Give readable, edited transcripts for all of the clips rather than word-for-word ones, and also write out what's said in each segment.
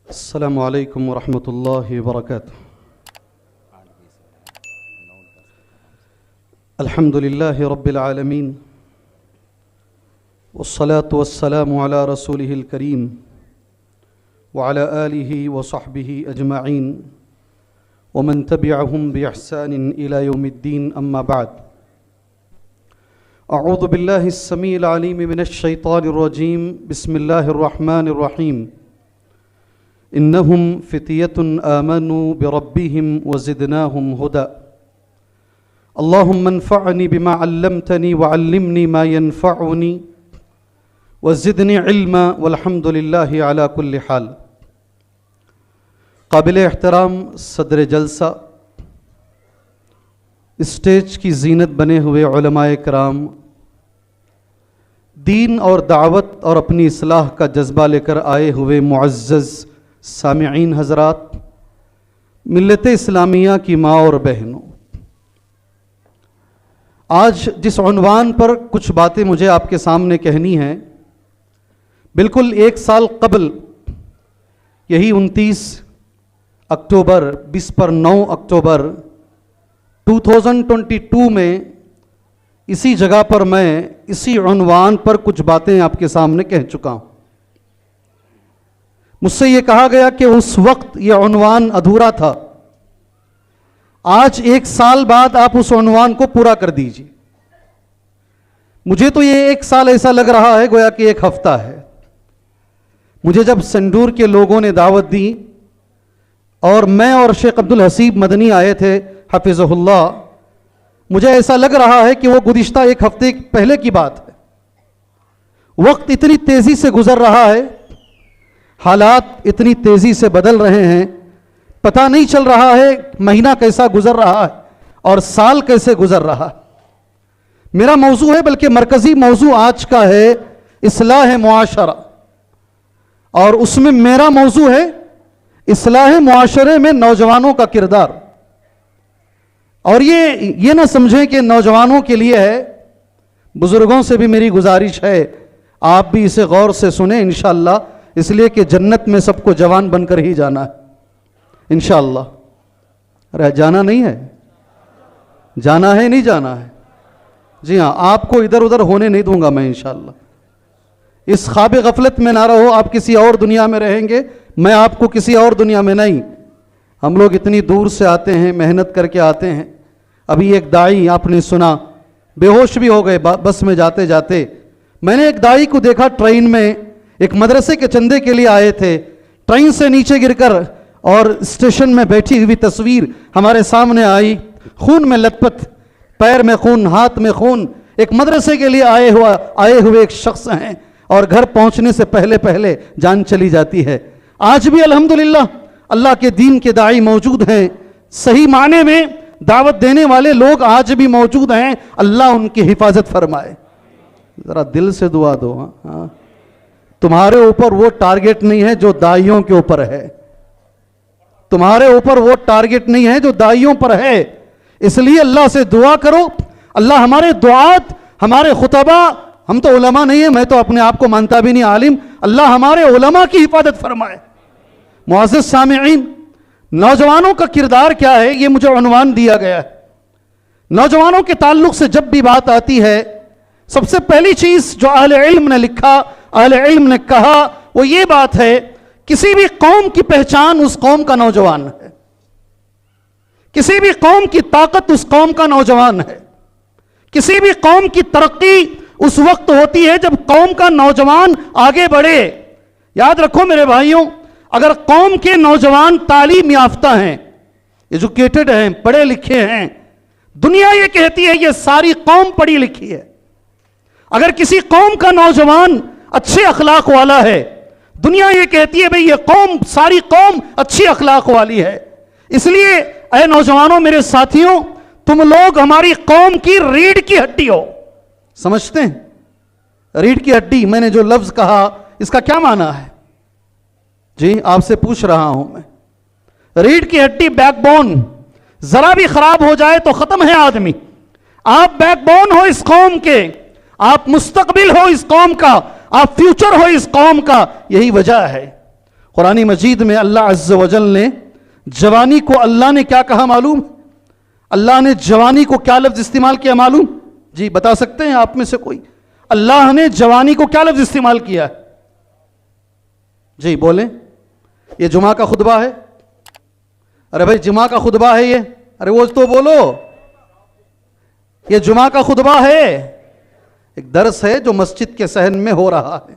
السلام علیکم ورحمۃ اللہ وبرکاتہ۔ الحمد للہ رب العالمین والصلاة والسلام علی رسولہ الکریم وعلی آلہ وصحبہ اجمعین ومن تبعہم بإحسان الی یوم الدین، اما بعد۔ اعوذ باللہ السمیع العلیم من الشیطان الرجیم، بسم اللہ الرحمن الرحیم۔ انہم فتیۃ آمنوا بربہم وزدناہم ہدی۔ اللہم انفعنی بما علمتنی وعلمنی ما ینفعنی وزدنی علما والحمد للہ علی کل حال۔ قابل احترام صدر جلسہ، اسٹیج کی زینت بنے ہوئے علماء کرام، دین اور دعوت اور اپنی اصلاح کا جذبہ لے کر آئے ہوئے معزز سامعین حضرات، ملت اسلامیہ کی ماں اور بہنوں، آج جس عنوان پر کچھ باتیں مجھے آپ کے سامنے کہنی ہیں، بالکل ایک سال قبل یہی 29 اکتوبر 9 اکتوبر 2022 میں اسی جگہ پر میں اسی عنوان پر کچھ باتیں آپ کے سامنے کہہ چکا ہوں۔ مجھ سے یہ کہا گیا کہ اس وقت یہ عنوان ادھورا تھا، آج ایک سال بعد آپ اس عنوان کو پورا کر دیجیے۔ مجھے تو یہ ایک سال ایسا لگ رہا ہے گویا کہ ایک ہفتہ ہے۔ مجھے جب سنڈور کے لوگوں نے دعوت دی اور میں اور شیخ عبدالحسیب مدنی آئے تھے حفظہ اللہ، مجھے ایسا لگ رہا ہے کہ وہ گزشتہ ایک ہفتے پہلے کی بات ہے۔ وقت اتنی تیزی سے گزر رہا ہے، حالات اتنی تیزی سے بدل رہے ہیں، پتہ نہیں چل رہا ہے مہینہ کیسا گزر رہا ہے اور سال کیسے گزر رہا ہے۔ میرا موضوع ہے، بلکہ مرکزی موضوع آج کا ہے اصلاح معاشرہ، اور اس میں میرا موضوع ہے اصلاح معاشرے میں نوجوانوں کا کردار۔ اور یہ نہ سمجھیں کہ نوجوانوں کے لیے ہے، بزرگوں سے بھی میری گزارش ہے آپ بھی اسے غور سے سنیں انشاءاللہ، اس لیے کہ جنت میں سب کو جوان بن کر ہی جانا ہے انشاءاللہ۔ ارے جانا نہیں ہے، جانا ہے نہیں جانا ہے؟ جی ہاں، آپ کو ادھر ادھر ہونے نہیں دوں گا میں انشاءاللہ۔ اس خواب غفلت میں نہ رہو، آپ کسی اور دنیا میں رہیں گے، میں آپ کو کسی اور دنیا میں نہیں۔ ہم لوگ اتنی دور سے آتے ہیں، محنت کر کے آتے ہیں۔ ابھی ایک داعی آپ نے سنا، بے ہوش بھی ہو گئے بس میں جاتے جاتے۔ میں نے ایک داعی کو دیکھا ٹرین میں، ایک مدرسے کے چندے کے لیے آئے تھے، ٹرین سے نیچے گر کر اور اسٹیشن میں بیٹھی ہوئی تصویر ہمارے سامنے آئی، خون میں لت پت، پیر میں خون، ہاتھ میں خون۔ ایک مدرسے کے لیے آئے ہوئے ایک شخص ہیں اور گھر پہنچنے سے پہلے جان چلی جاتی ہے۔ آج بھی الحمدللہ اللہ کے دین کے داعی موجود ہیں، صحیح معنی میں دعوت دینے والے لوگ آج بھی موجود ہیں، اللہ ان کی حفاظت فرمائے۔ ذرا دل سے دعا دو۔ ہاں، تمہارے اوپر وہ ٹارگٹ نہیں ہے جو داعیوں کے اوپر ہے، تمہارے اوپر وہ ٹارگٹ نہیں ہے جو داعیوں پر ہے، اس لیے اللہ سے دعا کرو، اللہ ہمارے دعات، ہمارے خطبہ، ہم تو علماء نہیں ہیں، میں تو اپنے آپ کو مانتا بھی نہیں عالم، اللہ ہمارے علماء کی حفاظت فرمائے۔ معزز سامعین، نوجوانوں کا کردار کیا ہے، یہ مجھے عنوان دیا گیا ہے۔ نوجوانوں کے تعلق سے جب بھی بات آتی ہے، سب سے پہلی چیز جو اہل علم نے لکھا، اہل علم نے کہا، وہ یہ بات ہے، کسی بھی قوم کی پہچان اس قوم کا نوجوان ہے، کسی بھی قوم کی طاقت اس قوم کا نوجوان ہے، کسی بھی قوم کی ترقی اس وقت ہوتی ہے جب قوم کا نوجوان آگے بڑھے۔ یاد رکھو میرے بھائیوں، اگر قوم کے نوجوان تعلیم یافتہ ہیں، ایجوکیٹڈ ہیں، پڑھے لکھے ہیں، دنیا یہ کہتی ہے یہ ساری قوم پڑھی لکھی ہے۔ اگر کسی قوم کا نوجوان اچھے اخلاق والا ہے، دنیا یہ کہتی ہے بھئی یہ قوم، ساری قوم اچھی اخلاق والی ہے۔ اس لیے اے نوجوانوں، میرے ساتھیوں، تم لوگ ہماری قوم کی ریڑھ کی ہڈی ہو۔ سمجھتے ہیں ریڑھ کی ہڈی، میں نے جو لفظ کہا اس کا کیا معنی ہے؟ جی آپ سے پوچھ رہا ہوں میں۔ ریڑھ کی ہڈی، بیک بون، ذرا بھی خراب ہو جائے تو ختم ہے آدمی۔ آپ بیک بون ہو اس قوم کے، آپ مستقبل ہو اس قوم کا، آپ فیوچر ہو اس قوم کا، یہی وجہ ہے۔ قرآن مجید میں اللہ عز و جل نے جوانی کو اللہ نے کیا کہا معلوم؟ اللہ نے جوانی کو کیا لفظ استعمال کیا معلوم؟ جی بتا سکتے ہیں آپ میں سے کوئی؟ اللہ نے جوانی کو کیا لفظ استعمال کیا ہے؟ جی بولیں. یہ جمعہ کا خطبہ ہے؟ ارے بھائی جمعہ کا خطبہ ہے یہ؟ ارے وہ تو بولو. یہ جمعہ کا خطبہ ہے، ایک درس ہے جو مسجد کے صحن میں ہو رہا ہے.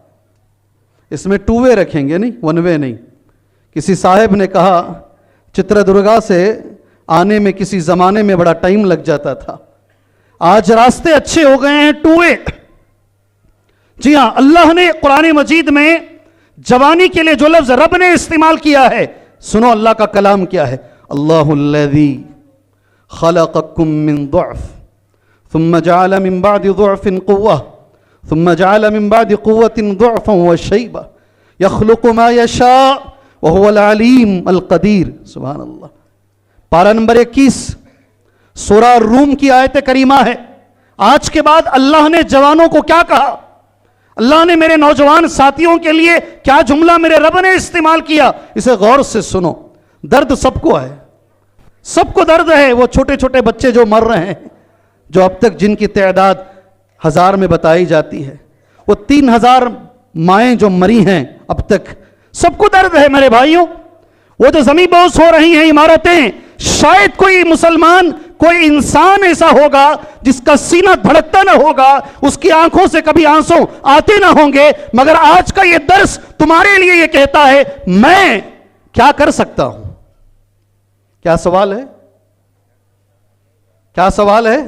اس میں 2 وے رکھیں گے، نہیں 1 وے نہیں. کسی صاحب نے کہا چتردرگا سے آنے میں کسی زمانے میں بڑا ٹائم لگ جاتا تھا، آج راستے اچھے ہو گئے ہیں 2 وے. جی ہاں، اللہ نے قرآن مجید میں جوانی کے لیے جو لفظ رب نے استعمال کیا ہے، سنو اللہ کا کلام کیا ہے. اللہ الذی خلقکم من ضعف ثم جعل من بعد ضعف قوة ثم جعل من بعد قوة ضعفا وشيبة يخلق ما يشاء وهو العليم القدير. سبحان اللہ. پارہ نمبر 21 سورہ روم کی آیت کریمہ ہے. آج کے بعد اللہ نے جوانوں کو کیا کہا؟ اللہ نے میرے نوجوان ساتھیوں کے لیے کیا جملہ میرے رب نے استعمال کیا؟ اسے غور سے سنو. درد سب کو ہے، سب کو درد ہے. وہ چھوٹے چھوٹے بچے جو مر رہے ہیں، جو اب تک جن کی تعداد 1000 میں بتائی جاتی ہے، وہ 3000 مائیں جو مری ہیں اب تک، سب کو درد ہے میرے بھائیوں. وہ جو زمین بوس ہو رہی ہیں عمارتیں، شاید کوئی مسلمان، کوئی انسان ایسا ہوگا جس کا سینہ دھڑکتا نہ ہوگا، اس کی آنکھوں سے کبھی آنسو آتے نہ ہوں گے. مگر آج کا یہ درس تمہارے لیے یہ کہتا ہے میں کیا کر سکتا ہوں. کیا سوال ہے؟ کیا سوال ہے؟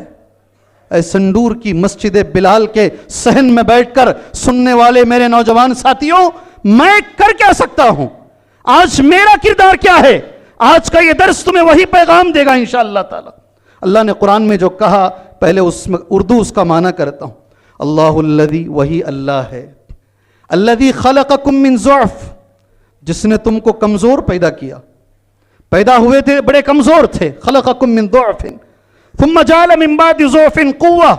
اے سنڈور کی مسجد بلال کے صحن میں بیٹھ کر سننے والے میرے نوجوان ساتھیوں، میں کر کیا سکتا ہوں؟ آج میرا کردار کیا ہے؟ آج کا یہ درس تمہیں وہی پیغام دے گا انشاءاللہ تعالی. اللہ نے قرآن میں جو کہا، پہلے اس میں اردو اس کا معنی کرتا ہوں. اللہ الذی، وہی اللہ ہے، الذی خلقکم من ضعف، جس نے تم کو کمزور پیدا کیا. پیدا ہوئے تھے بڑے کمزور تھے. خلقکم من ضعف ثم جعل من بعد ضعف قوة،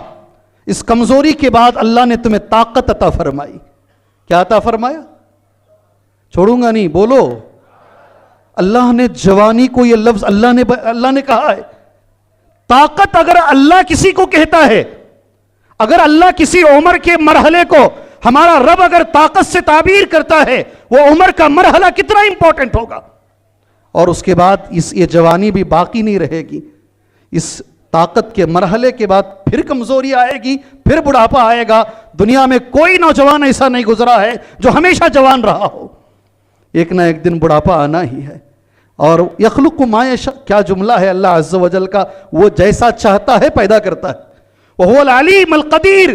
اس کمزوری کے بعد اللہ نے تمہیں طاقت عطا فرمائی. کیا عطا فرمایا؟ چھوڑوں گا نہیں، بولو. اللہ نے جوانی کو یہ لفظ اللہ نے کہا ہے. طاقت اگر اللہ کسی کو کہتا ہے، اگر اللہ کسی عمر کے مرحلے کو ہمارا رب اگر طاقت سے تعبیر کرتا ہے، وہ عمر کا مرحلہ کتنا امپورٹنٹ ہوگا. اور اس کے بعد یہ جوانی بھی باقی نہیں رہے گی. اس طاقت کے مرحلے کے بعد پھر کمزوری آئے گی، پھر بڑھاپا آئے گا. دنیا میں کوئی نوجوان ایسا نہیں گزرا ہے جو ہمیشہ جوان رہا ہو. ایک نہ ایک دن بڑھاپا آنا ہی ہے. اور یخلق ما یشاء، کیا جملہ ہے اللہ عز و جل کا، وہ جیسا چاہتا ہے پیدا کرتا ہے. وہو العلیم القدیر،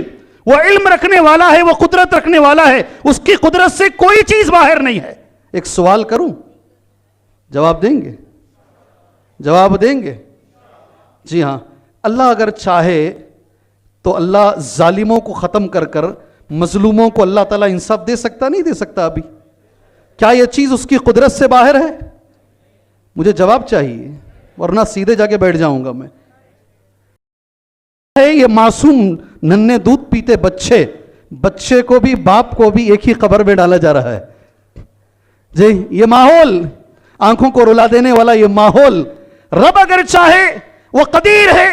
وہ علم رکھنے والا ہے، وہ قدرت رکھنے والا ہے. اس کی قدرت سے کوئی چیز باہر نہیں ہے. ایک سوال کروں، جواب دیں گے؟ جواب دیں گے؟ جی ہاں. اللہ اگر چاہے تو اللہ ظالموں کو ختم کر کر مظلوموں کو اللہ تعالیٰ انصاف دے سکتا نہیں دے سکتا ابھی؟ کیا یہ چیز اس کی قدرت سے باہر ہے؟ مجھے جواب چاہیے ورنہ سیدھے جا کے بیٹھ جاؤں گا میں. یہ معصوم ننھے دودھ پیتے بچے کو بھی باپ کو بھی ایک ہی قبر میں ڈالا جا رہا ہے. جی یہ ماحول، آنکھوں کو رلا دینے والا یہ ماحول، رب اگر چاہے وہ قدیر ہے،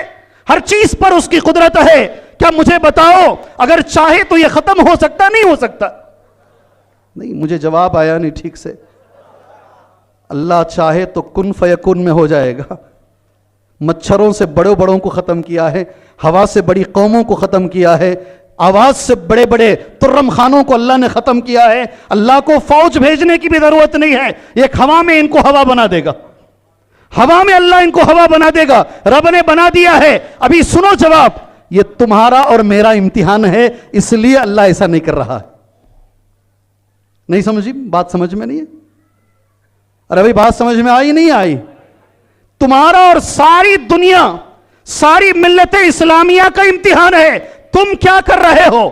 ہر چیز پر اس کی قدرت ہے. کیا مجھے بتاؤ اگر چاہے تو یہ ختم ہو سکتا نہیں ہو سکتا؟ نہیں، مجھے جواب آیا نہیں ٹھیک سے. اللہ چاہے تو کن فیکن میں ہو جائے گا. مچھروں سے بڑوں کو ختم کیا ہے، ہوا سے بڑی قوموں کو ختم کیا ہے، آواز سے بڑے بڑے ترم خانوں کو اللہ نے ختم کیا ہے. اللہ کو فوج بھیجنے کی بھی ضرورت نہیں ہے، ایک ہوا میں ان کو ہوا بنا دے گا. ہوا میں اللہ ان کو ہوا بنا دے گا. رب نے بنا دیا ہے. ابھی سنو جواب، یہ تمہارا اور میرا امتحان ہے، اس لیے اللہ ایسا نہیں کر رہا ہے. نہیں سمجھی بات؟ سمجھ میں نہیں ہے؟ ارے بھائی بات سمجھ میں آئی نہیں آئی؟ تمہارا اور ساری دنیا، ساری ملت اسلامیہ کا امتحان ہے. تم کیا کر رہے ہو؟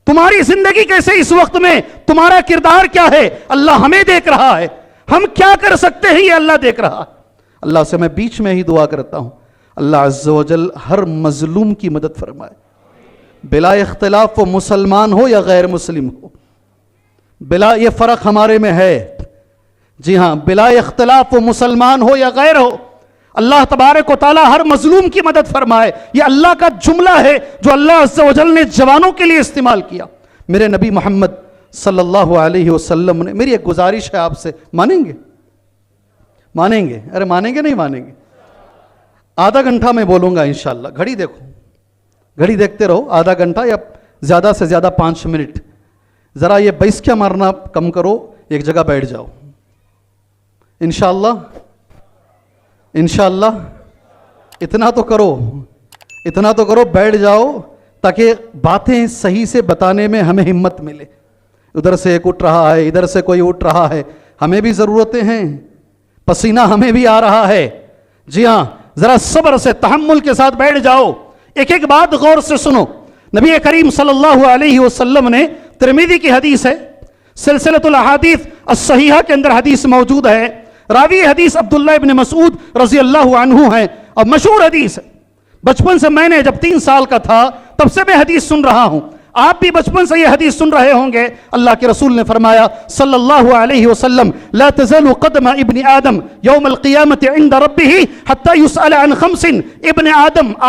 تمہاری زندگی کیسے اس وقت میں، تمہارا کردار کیا ہے؟ اللہ ہمیں دیکھ رہا ہے. ہم کیا کر سکتے ہیں یہ اللہ دیکھ رہا ہے. اللہ سے میں بیچ میں ہی دعا کرتا ہوں، اللہ عز و جل ہر مظلوم کی مدد فرمائے، بلا اختلاف وہ مسلمان ہو یا غیر مسلم ہو. بلا یہ فرق ہمارے میں ہے جی ہاں، بلا اختلاف وہ مسلمان ہو یا غیر ہو، اللہ تبارک و تعالیٰ ہر مظلوم کی مدد فرمائے. یہ اللہ کا جملہ ہے جو اللہ عز و جل نے جوانوں کے لیے استعمال کیا. میرے نبی محمد صلی اللہ علیہ وسلم نے، میری ایک گزارش ہے آپ سے، مانیں گے؟ مانیں گے؟ ارے مانیں گے نہیں مانیں گے؟ آدھا گھنٹہ میں بولوں گا انشاءاللہ. گھڑی دیکھو، گھڑی دیکھتے رہو. آدھا گھنٹہ یا زیادہ سے زیادہ 5 منٹ. ذرا یہ بیسکیاں مارنا کم کرو، ایک جگہ بیٹھ جاؤ. انشاءاللہ انشاءاللہ اتنا تو کرو، اتنا تو کرو، بیٹھ جاؤ تاکہ باتیں صحیح سے بتانے میں ہمیں ہمت ملے. ادھر سے ایک اٹھ رہا ہے، ادھر سے کوئی اٹھ رہا ہے، ہمیں بھی ضرورتیں ہیں، پسینہ ہمیں بھی آ رہا ہے. جی ہاں، ذرا صبر سے تحمل کے ساتھ بیٹھ جاؤ. ایک ایک بات غور سے سنو. نبی کریم صلی اللہ علیہ وسلم نے، ترمذی کی حدیث ہے، سلسلۃ الاحادیث الصحیحہ کے اندر حدیث موجود ہے. راوی حدیث عبداللہ ابن مسعود رضی اللہ عنہ ہیں، اور مشہور حدیث ہے. بچپن سے میں نے، جب 3 سال کا تھا تب سے میں حدیث سن رہا ہوں. آپ بھی بچپن سے یہ حدیث سن رہے ہوں گے. اللہ کے رسول نے فرمایا صلی اللہ علیہ وسلم: لا تزال قدم ابن آدم یوم القیامت عند ربہ حتی یسأل عن 5. ابن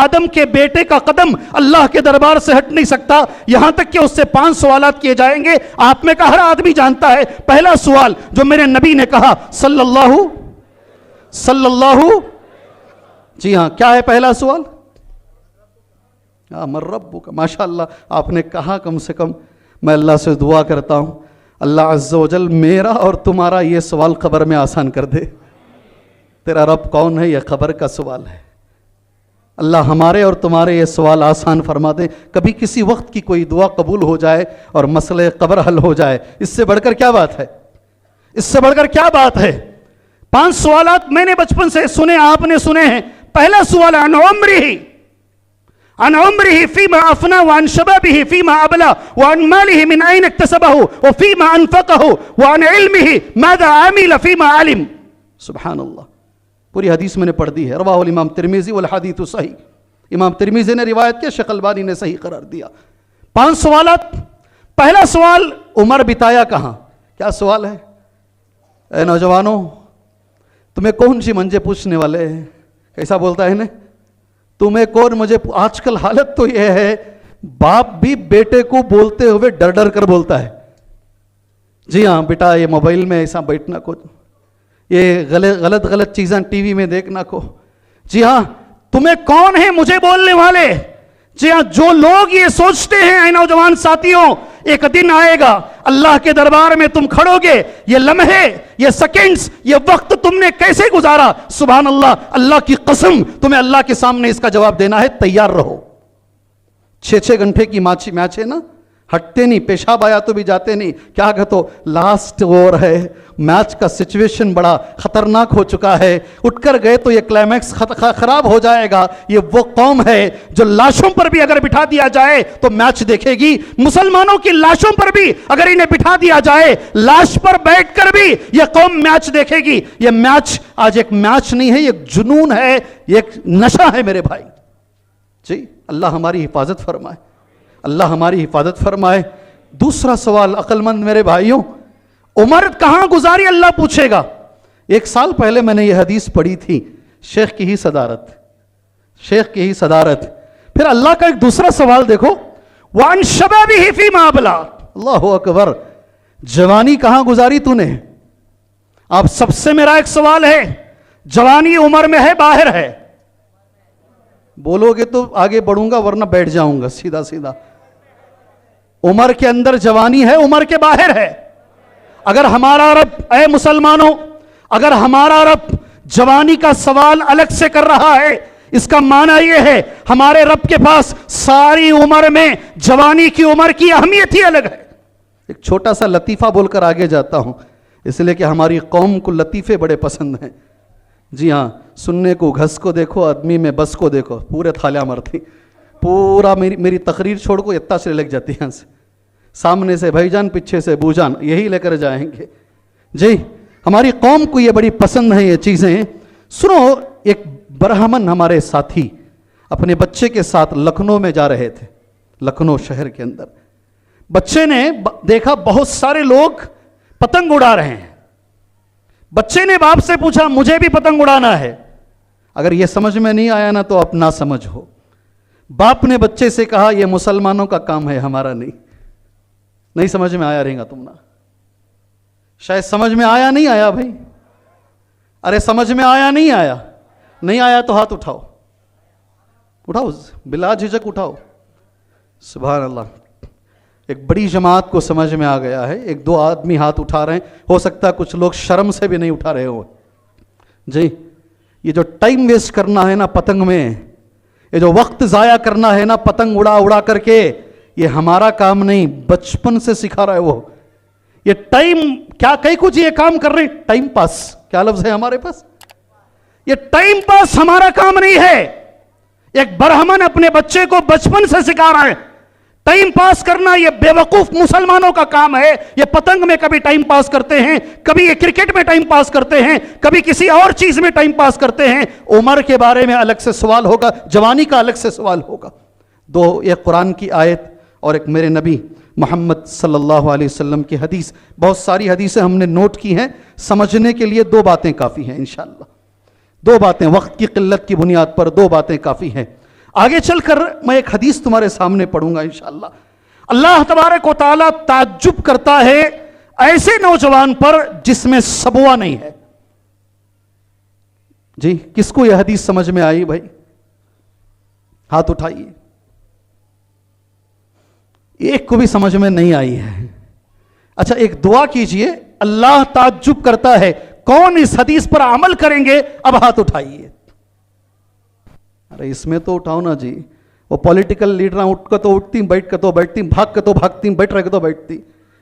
آدم کے بیٹے کا قدم اللہ کے دربار سے ہٹ نہیں سکتا یہاں تک کہ اس سے 5 سوالات کیے جائیں گے. آپ میں کا ہر آدمی جانتا ہے. پہلا سوال جو میرے نبی نے کہا صلی اللہ، جی ہاں، کیا ہے پہلا سوال؟ من ربک. ماشاء اللہ آپ نے کہا. کم سے کم میں اللہ سے دعا کرتا ہوں اللہ عز و جل میرا اور تمہارا یہ سوال قبر میں آسان کر دے. تیرا رب کون ہے؟ یہ قبر کا سوال ہے. اللہ ہمارے اور تمہارے یہ سوال آسان فرما دے. کبھی کسی وقت کی کوئی دعا قبول ہو جائے اور مسئلہ قبر حل ہو جائے، اس سے بڑھ کر کیا بات ہے؟ اس سے بڑھ کر کیا بات ہے؟ 5 سوالات میں نے بچپن سے سنے، آپ نے سنے ہیں. پہلا سوال عن عمره فيما أفنى وعن شبابه فيما أبلى وعن ماله من أين اكتسبه وفيما أنفقه وعن علمه ماذا عمل فيما علم. سبحان اللہ. پوری حدیث میں نے پڑھ دی ہے. رواہ الامام ترمذی والحدیث صحیح. امام ترمذی نے روایت کیا، شیخ البانی نے صحیح قرار دیا. 5 سوالات. پہلا سوال، عمر بتایا کہاں؟ کیا سوال ہے؟ اے نوجوانوں، تمہیں کون سی منجے پوچھنے والے ہیں؟ کیسا بولتا ہے انہیں؟ تمہیں کون مجھے؟ آج کل حالت تو یہ ہے باپ بھی بیٹے کو بولتے ہوئے ڈر ڈر کر بولتا ہے. جی ہاں بیٹا، یہ موبائل میں ایسا بیٹھنا کو، یہ غلط چیزیں ٹی وی میں دیکھنا کو. جی ہاں، تمہیں کون ہے مجھے بولنے والے؟ جی ہاں، جو لوگ یہ سوچتے ہیں اے نوجوان ساتھیوں، ایک دن آئے گا اللہ کے دربار میں تم کھڑو گے. یہ لمحے، یہ سیکنڈز، یہ وقت تم نے کیسے گزارا؟ سبحان اللہ. اللہ کی قسم تمہیں اللہ کے سامنے اس کا جواب دینا ہے. تیار رہو. 6 گھنٹے کی میچ ہے نا، ہٹتے نہیں. پیشاب آیا تو بھی جاتے نہیں. کیا کہتو لاسٹ اوور ہے، میچ کا سچویشن بڑا خطرناک ہو چکا ہے، اٹھ کر گئے تو یہ کلائمیکس خراب ہو جائے گا. یہ وہ قوم ہے جو لاشوں پر بھی اگر بٹھا دیا جائے تو میچ دیکھے گی. مسلمانوں کی لاشوں پر بھی اگر انہیں بٹھا دیا جائے، لاش پر بیٹھ کر بھی یہ قوم میچ دیکھے گی. یہ میچ آج ایک میچ نہیں ہے، یہ ایک جنون ہے، یہ ایک نشہ ہے میرے بھائی. جی اللہ ہماری حفاظت فرمائے، اللہ ہماری حفاظت فرمائے. دوسرا سوال عقل مند میرے بھائیوں، عمر کہاں گزاری اللہ پوچھے گا. 1 سال پہلے میں نے یہ حدیث پڑھی تھی، شیخ کی ہی صدارت. پھر اللہ کا ایک دوسرا سوال دیکھو، وَعَنْ شَبَابِهِ فِيمَا أَبْلَى. اللہ اکبر. جوانی کہاں گزاری تو نے؟ آپ سب سے میرا ایک سوال ہے، جوانی عمر میں ہے باہر ہے؟ بولو گے تو آگے بڑھوں گا ورنہ بیٹھ جاؤں گا سیدھا. عمر کے اندر جوانی ہے، عمر کے باہر ہے. اگر ہمارا رب، اے مسلمانوں، اگر ہمارا رب جوانی کا سوال الگ سے کر رہا ہے، اس کا معنی یہ ہے ہمارے رب کے پاس ساری عمر میں جوانی کی عمر کی اہمیت ہی الگ ہے. ایک چھوٹا سا لطیفہ بول کر آگے جاتا ہوں، اس لیے کہ ہماری قوم کو لطیفے بڑے پسند ہیں. جی ہاں، سننے کو گھس کو دیکھو، آدمی میں بس کو دیکھو، پورے تھالیاں مرتی. پورا میری تقریر چھوڑ کو اتنا سے لگ جاتی ہیں، سامنے سے بھائی جان، پیچھے سے بو جان، یہی لے کر جائیں گے. جی ہماری قوم کو یہ بڑی پسند ہیں یہ چیزیں. سنو، ایک برہمن ہمارے ساتھی اپنے بچے کے ساتھ لکھنؤ میں جا رہے تھے، لکھنؤ شہر کے اندر. بچے نے دیکھا بہت سارے لوگ پتنگ اڑا رہے ہیں. बच्चे ने बाप से पूछा मुझे भी पतंग उड़ाना है। अगर यह समझ में नहीं आया ना तो आप ना समझ हो। बाप ने बच्चे से कहा यह मुसलमानों का काम है, हमारा नहीं समझ में आया रहेगा तुम ना, शायद समझ में आया नहीं आया भाई, अरे समझ में आया नहीं आया, नहीं आया तो हाथ उठाओ, उठाओ बिला झिझक उठाओ। सुभान अल्लाह। एक बड़ी जमात को समझ में आ गया है, एक दो आदमी हाथ उठा रहे हैं, हो सकता है कुछ लोग शर्म से भी नहीं उठा रहे हो जी। ये जो टाइम वेस्ट करना है ना पतंग में, ये जो वक्त जाया करना है ना पतंग उड़ा उड़ा करके, ये हमारा काम नहीं, बचपन से सिखा रहा है वो। ये टाइम क्या कई कुछ ये काम कर रहे हैं, टाइम पास, क्या लफ्ज है हमारे पास, ये टाइम पास हमारा काम नहीं है। एक ब्राह्मण अपने बच्चे को बचपन से सिखा रहा है टाइम पास करना, ये बेवकूफ मुसलमानों का काम है। ये पतंग में कभी टाइम पास करते हैं, कभी ये क्रिकेट में टाइम पास करते हैं, कभी किसी और चीज में टाइम पास करते हैं। उम्र के बारे में अलग से सवाल होगा, जवानी का अलग से सवाल होगा। दो, एक कुरान की आयत और एक मेरे नबी मोहम्मद सल्लल्लाहु अलैहि वसल्लम की हदीस। बहुत सारी हदीसें हमने नोट की हैं, समझने के लिए दो बातें काफ़ी हैं इंशाअल्लाह। दो बातें, वक्त की किल्लत की बुनियाद पर दो बातें काफ़ी हैं। आगे चलकर मैं एक हदीस तुम्हारे सामने पढ़ूंगा इंशाअल्लाह। अल्लाह तबारक व तआला ताज्जुब करता है ऐसे नौजवान पर जिसमें सबवा नहीं है। जी, किसको यह हदीस समझ में आई भाई? हाथ उठाइए। एक को भी समझ में नहीं आई है। अच्छा, एक दुआ कीजिए, अल्लाह ताज्जुब करता है, कौन इस हदीस पर अमल करेंगे? अब हाथ उठाइए। अरे इसमें तो उठाओ ना जी। वो पॉलिटिकल लीडर उठ कर तो उठती, बैठ कर तो बैठती, भाग कर तो भागती, बैठ रह कर तो बैठती।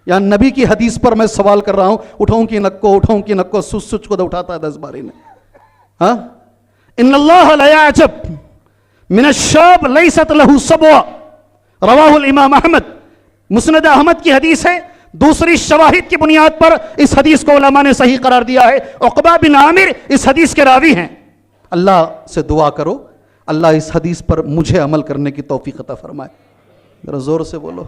यहां नबी की हदीस पर मैं सवाल कर रहा हूं, उठाऊं कि नक्को, उठाऊं कि नक्को, सुच को तो उठाता है 10 बारी में। हाँ, इन्नल्लाह ला यअजब मिनश्शाब लैसत लहू सबवा, रवाहुल इमाम अहमद। मुस्नद अहमद की हदीस है। दूसरी शवाहिद की बुनियाद पर इस हदीस को उलमा ने सही करार दिया है। उक़बा बिन आमिर इस हदीस के रावी हैं। अल्लाह से दुआ करो, अल्लाह इस हदीस पर मुझे अमल करने की तौफीक अता फरमाए। जरा जोर से बोलो।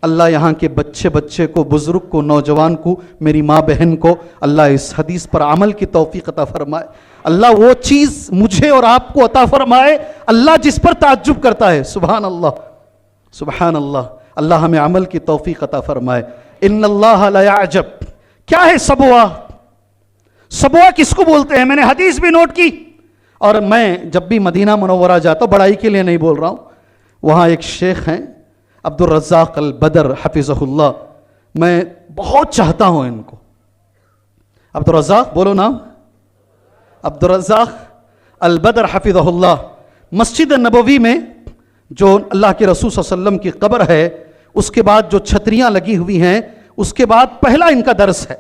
अल्लाह यहाँ के बच्चे बच्चे को, बुजुर्ग को, नौजवान को, मेरी माँ बहन को अल्लाह इस हदीस पर अमल की तौफीक अता फरमाए। अल्लाह वो चीज़ मुझे और आपको अता फरमाए अल्लाह जिस पर ताज्जुब करता है। सुभान अल्लाह, सुभान अल्लाह। अल्लाह हमें अमल की तौफीक अता फरमाए। इन्नल्लाह ला यअजब। क्या है सबवा? सबवा किसको बोलते हैं? मैंने हदीस भी नोट की। और मैं जब भी मदीना मुनव्वरा जाता हूँ, बड़ाई के लिए नहीं बोल रहा हूँ, वहाँ एक शेख हैं अब्दुल रज़्ज़ाक़ अल बदर हफ़िज़हुल्लाह, मैं बहुत चाहता हूँ इनको। अब्दुल रज़्ज़ाक़ बोलो नाम, अब्दुल रज़्ज़ाक़ अल बदर हफ़िज़हुल्लाह। मस्जिद नबवी में जो अल्लाह के रसूल सल्लल्लाहु अलैहि वसल्लम की कब्र है, उसके बाद जो छतरियाँ लगी हुई हैं, उसके बाद पहला इनका दर्स है।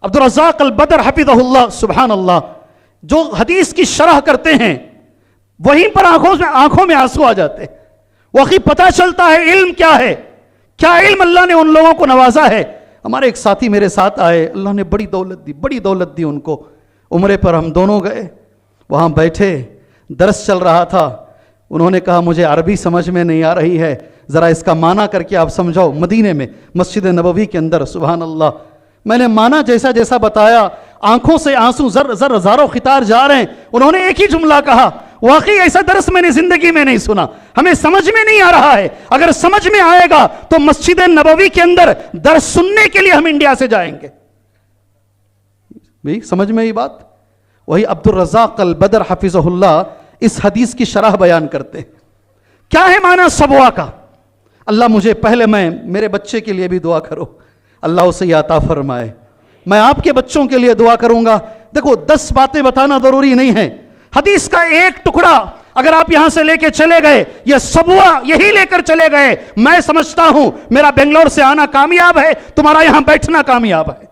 अब्दुल रज़्ज़ाक़ अल बदर हफ़िज़हुल्लाह, सुभान अल्लाह, जो हदीस की शरह करते हैं, वहीं पर आंखों में आंसू आ जाते हैं। वही पता चलता है इल्म क्या है, क्या इल्म अल्लाह ने उन लोगों को नवाजा है। हमारे एक साथी मेरे साथ आए, अल्लाह ने बड़ी दौलत दी उनको। उम्रे पर हम दोनों गए, वहाँ बैठे, दर्स चल रहा था। उन्होंने कहा मुझे अरबी समझ में नहीं आ रही है, ज़रा इसका माना करके आप समझाओ। मदीने में मस्जिद नबवी के अंदर, सुभान अल्लाह। मैंने माना जैसा जैसा बताया, आंखों से आंसू जर ज़ारो खितार जा रहे हैं। उन्होंने एक ही जुमला कहा, वाकई ऐसा दर्स मैंने जिंदगी में नहीं सुना, हमें समझ में नहीं आ रहा है। अगर समझ में आएगा तो मस्जिद नबवी के अंदर दर्स सुनने के लिए हम इंडिया से जाएंगे। भाई समझ में ये बात? वही अब्दुल रज़्ज़ाक़ अल बदर हफ़िज़हुल्लाह इस हदीस की शरह बयान करते हैं। क्या है माना सबवा का? अल्लाह मुझे पहले, मैं मेरे बच्चे के लिए भी दुआ करो, अल्लाह उसे अता फरमाए। मैं आपके बच्चों के लिए दुआ करूंगा। देखो 10 बातें बताना जरूरी नहीं है, हदीस का एक टुकड़ा अगर आप यहां से लेके चले गए, यह सबवा यही लेकर चले गए, मैं समझता हूं मेरा बेंगलोर से आना कामयाब है, तुम्हारा यहां बैठना कामयाब है।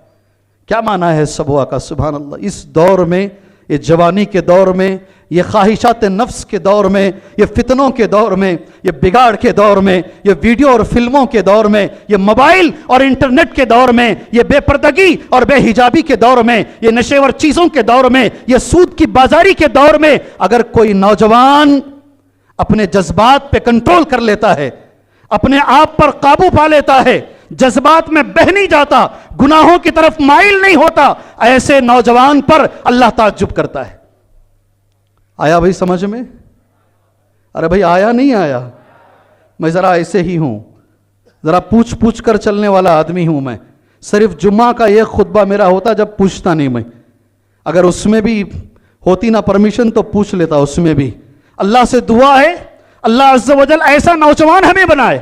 क्या माना है सबवा का? सुभान अल्लाह। इस दौर में, ये जवानी के दौर में, ये ख्वाहिशात नफ्स के दौर में, ये फितनों के दौर में, ये बिगाड़ के दौर में, ये वीडियो और फिल्मों के दौर में, ये मोबाइल और इंटरनेट के दौर में, ये बेपर्दगी और बेहिजाबी के दौर में, ये नशेवर चीज़ों के दौर में, ये सूद की बाजारी के दौर में, अगर कोई नौजवान अपने जज्बात पे कंट्रोल कर लेता है, अपने आप पर काबू पा लेता है, جذبات میں بہہ نہیں جاتا, گناہوں کی طرف مائل نہیں ہوتا, ایسے نوجوان پر اللہ تعجب کرتا ہے. آیا بھائی سمجھ میں؟ ارے بھائی آیا نہیں آیا؟ میں ذرا ایسے ہی ہوں, ذرا پوچھ پوچھ کر چلنے والا آدمی ہوں میں. صرف جمعہ کا ایک خطبہ میرا ہوتا جب پوچھتا نہیں میں, اگر اس میں بھی ہوتی نا پرمیشن تو پوچھ لیتا اس میں بھی. اللہ سے دعا ہے اللہ عز و جل ایسا نوجوان ہمیں بنائے.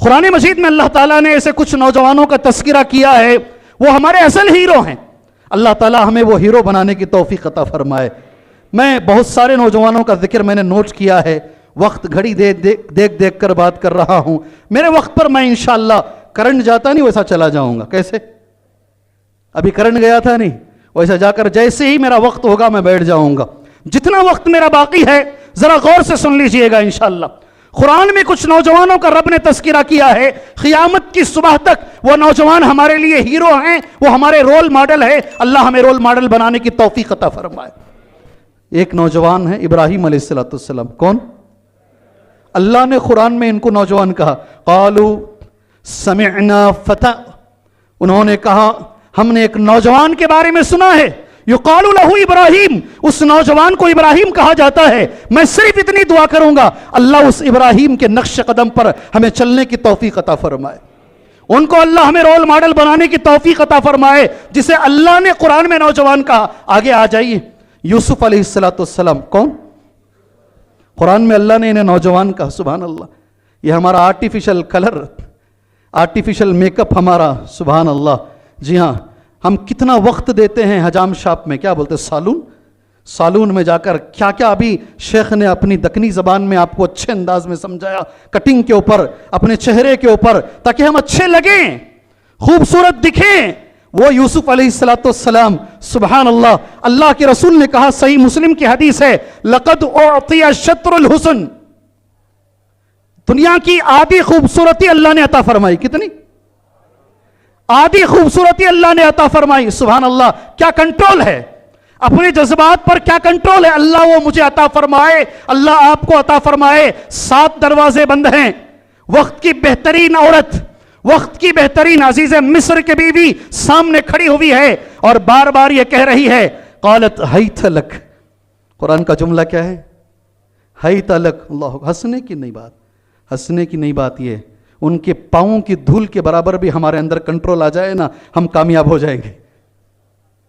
قرآن مجید میں اللہ تعالیٰ نے ایسے کچھ نوجوانوں کا تذکرہ کیا ہے, وہ ہمارے اصل ہیرو ہیں. اللہ تعالیٰ ہمیں وہ ہیرو بنانے کی توفیق عطا فرمائے. میں بہت سارے نوجوانوں کا ذکر میں نے نوٹ کیا ہے, وقت گھڑی دیکھ کر بات کر رہا ہوں. میرے وقت پر میں انشاءاللہ کرنٹ جاتا نہیں ویسا چلا جاؤں گا. کیسے؟ ابھی کرنٹ گیا تھا نہیں, ویسا جا کر جیسے ہی میرا وقت ہوگا میں بیٹھ جاؤں گا. جتنا وقت میرا باقی ہے ذرا غور سے سن لیجئے گا انشاءاللہ. قرآن میں کچھ نوجوانوں کا رب نے تذکرہ کیا ہے, قیامت کی صبح تک وہ نوجوان ہمارے لیے ہیرو ہیں, وہ ہمارے رول ماڈل ہے. اللہ ہمیں رول ماڈل بنانے کی توفیق عطا فرمائے. ایک نوجوان ہے ابراہیم علیہ السلام. کون؟ اللہ نے قرآن میں ان کو نوجوان کہا, قالوا سمعنا فتى, انہوں نے کہا ہم نے ایک نوجوان کے بارے میں سنا ہے, یقال لہ ابراہیم, اس نوجوان کو ابراہیم کہا جاتا ہے. میں صرف اتنی دعا کروں گا اللہ اس ابراہیم کے نقش قدم پر ہمیں چلنے کی توفیق عطا فرمائے. ان کو اللہ ہمیں رول ماڈل بنانے کی توفیق عطا فرمائے جسے اللہ نے قرآن میں نوجوان کہا. آگے آ جائیے, یوسف علیہ السلام. کون؟ قرآن میں اللہ نے انہیں نوجوان کہا. سبحان اللہ. یہ ہمارا artificial colour, artificial make up ہمارا, سبحان اللہ. جی ہاں, ہم کتنا وقت دیتے ہیں حجام شاپ میں, کیا بولتے ہیں, سالون میں جا کر کیا کیا ابھی شیخ نے اپنی دکنی زبان میں آپ کو اچھے انداز میں سمجھایا, کٹنگ کے اوپر, اپنے چہرے کے اوپر, تاکہ ہم اچھے لگیں, خوبصورت دکھیں. وہ یوسف علیہ السلام, سبحان اللہ. اللہ کے رسول نے کہا, صحیح مسلم کی حدیث ہے, لقد اعطی شطر الحسن, دنیا کی آدھی خوبصورتی اللہ نے عطا فرمائی. کتنی؟ آدھی خوبصورتی اللہ نے عطا فرمائی. سبحان اللہ. کیا کنٹرول ہے اپنے جذبات پر, کیا کنٹرول ہے. اللہ وہ مجھے عطا فرمائے, اللہ آپ کو عطا فرمائے. 7 دروازے بند ہیں. وقت کی بہترین عورت, وقت کی بہترین عزیز مصر کے بیوی سامنے کھڑی ہوئی ہے اور بار بار یہ کہہ رہی ہے, قالت حیت لک. قرآن کا جملہ کیا ہے؟ حیت لک. اللہ, ہنسنے کی نہیں بات, ہنسنے کی نہیں بات. یہ ان کے پاؤں کی دھول کے برابر بھی ہمارے اندر کنٹرول آ جائے نا, ہم کامیاب ہو جائیں گے,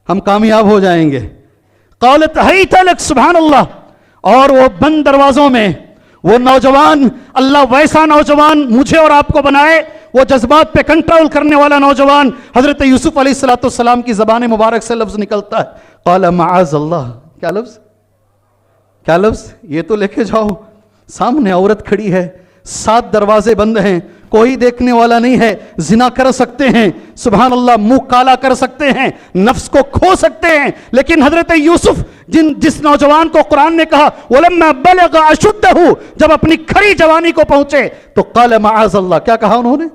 ہم کامیاب ہو جائیں گے. قالت حیت لک. سبحان اللہ. اور وہ بند دروازوں میں وہ نوجوان, اللہ ویسا نوجوان مجھے اور آپ کو بنائے, وہ جذبات پہ کنٹرول کرنے والا نوجوان. حضرت یوسف علیہ السلام کی زبان مبارک سے لفظ نکلتا ہے, قال معاذ اللہ. کیا لفظ؟ کیا لفظ؟ یہ تو لے کے جاؤ. سامنے عورت کھڑی ہے, 7 دروازے بند ہیں, کوئی دیکھنے والا نہیں ہے, زنا کر سکتے ہیں, سبحان اللہ, منہ کالا کر سکتے ہیں, نفس کو کھو سکتے ہیں. لیکن حضرت یوسف جس نوجوان کو قرآن نے کہا وَلَمَّا بَلَغَ أَشُدَّهُ, جب اپنی کھری جوانی کو پہنچے تو قال معاذ اللہ. کیا کہا انہوں نے؟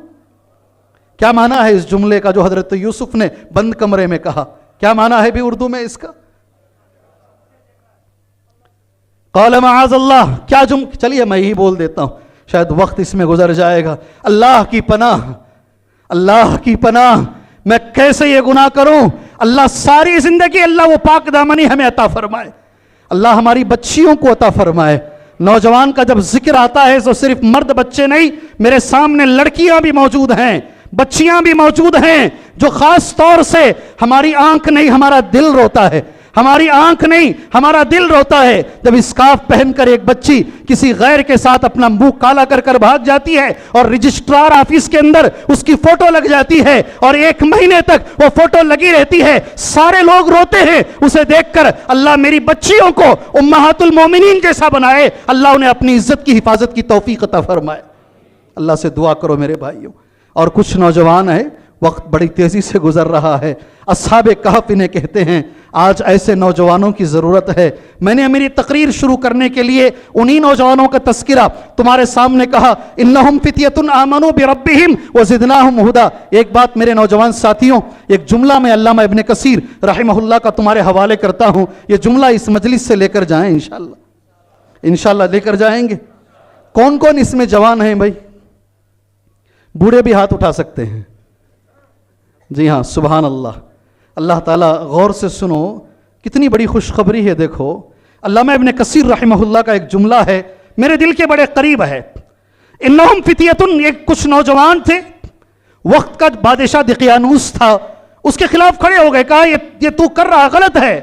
کیا معنی ہے اس جملے کا جو حضرت یوسف نے بند کمرے میں کہا؟ کیا معنی ہے بھی اردو میں اس کا؟ قال معاذ اللہ. کیا چلیے میں ہی بول دیتا ہوں, شاید وقت اس میں گزر جائے گا. اللہ کی پناہ, اللہ کی پناہ, میں کیسے یہ گناہ کروں. اللہ ساری زندگی اللہ وہ پاک دامنی ہمیں عطا فرمائے. اللہ ہماری بچیوں کو عطا فرمائے. نوجوان کا جب ذکر آتا ہے تو صرف مرد بچے نہیں, میرے سامنے لڑکیاں بھی موجود ہیں, بچیاں بھی موجود ہیں, جو خاص طور سے ہماری آنکھ نہیں ہمارا دل روتا ہے, ہماری آنکھ نہیں ہمارا دل روتا ہے جب اسکارف پہن کر ایک بچی کسی غیر کے ساتھ اپنا منہ کالا کر کر بھاگ جاتی ہے اور رجسٹرار آفس کے اندر اس کی فوٹو لگ جاتی ہے اور 1 مہینے تک وہ فوٹو لگی رہتی ہے. سارے لوگ روتے ہیں اسے دیکھ کر. اللہ میری بچیوں کو امہات المومنین جیسا بنائے, اللہ انہیں اپنی عزت کی حفاظت کی توفیق عطا فرمائے. اللہ سے دعا کرو میرے بھائیوں. اور کچھ نوجوان ہیں, وقت بڑی تیزی سے گزر رہا ہے, اصحاب کہف انہیں کہتے ہیں. آج ایسے نوجوانوں کی ضرورت ہے. میں نے میری تقریر شروع کرنے کے لیے انہی نوجوانوں کا تذکرہ تمہارے سامنے کہا, انہم فتیۃ آمنوا بربہم وزدناہم ہدی. ایک بات میرے نوجوان ساتھیوں, ایک جملہ میں علامہ ابن کثیر رحمہ اللہ کا تمہارے حوالے کرتا ہوں. یہ جملہ اس مجلس سے لے کر جائیں انشاءاللہ, انشاءاللہ لے کر جائیں گے. کون کون اس میں جوان ہیں بھائی؟ बूढ़े भी हाथ उठा सकते हैं। जी हाँ, सुभान अल्लाह। अल्लाह ताला, गौर से सुनो, कितनी बड़ी खुशखबरी है। देखो, अल्लामा इब्न कसीर रहमहुल्लाह का एक जुमला है, मेरे दिल के बड़े करीब है। इन्नहुम फितियतुन, एक कुछ नौजवान थे, वक्त का बादशाह दिकियानूस था, उसके खिलाफ खड़े हो गए, कहा ये तू कर रहा गलत है।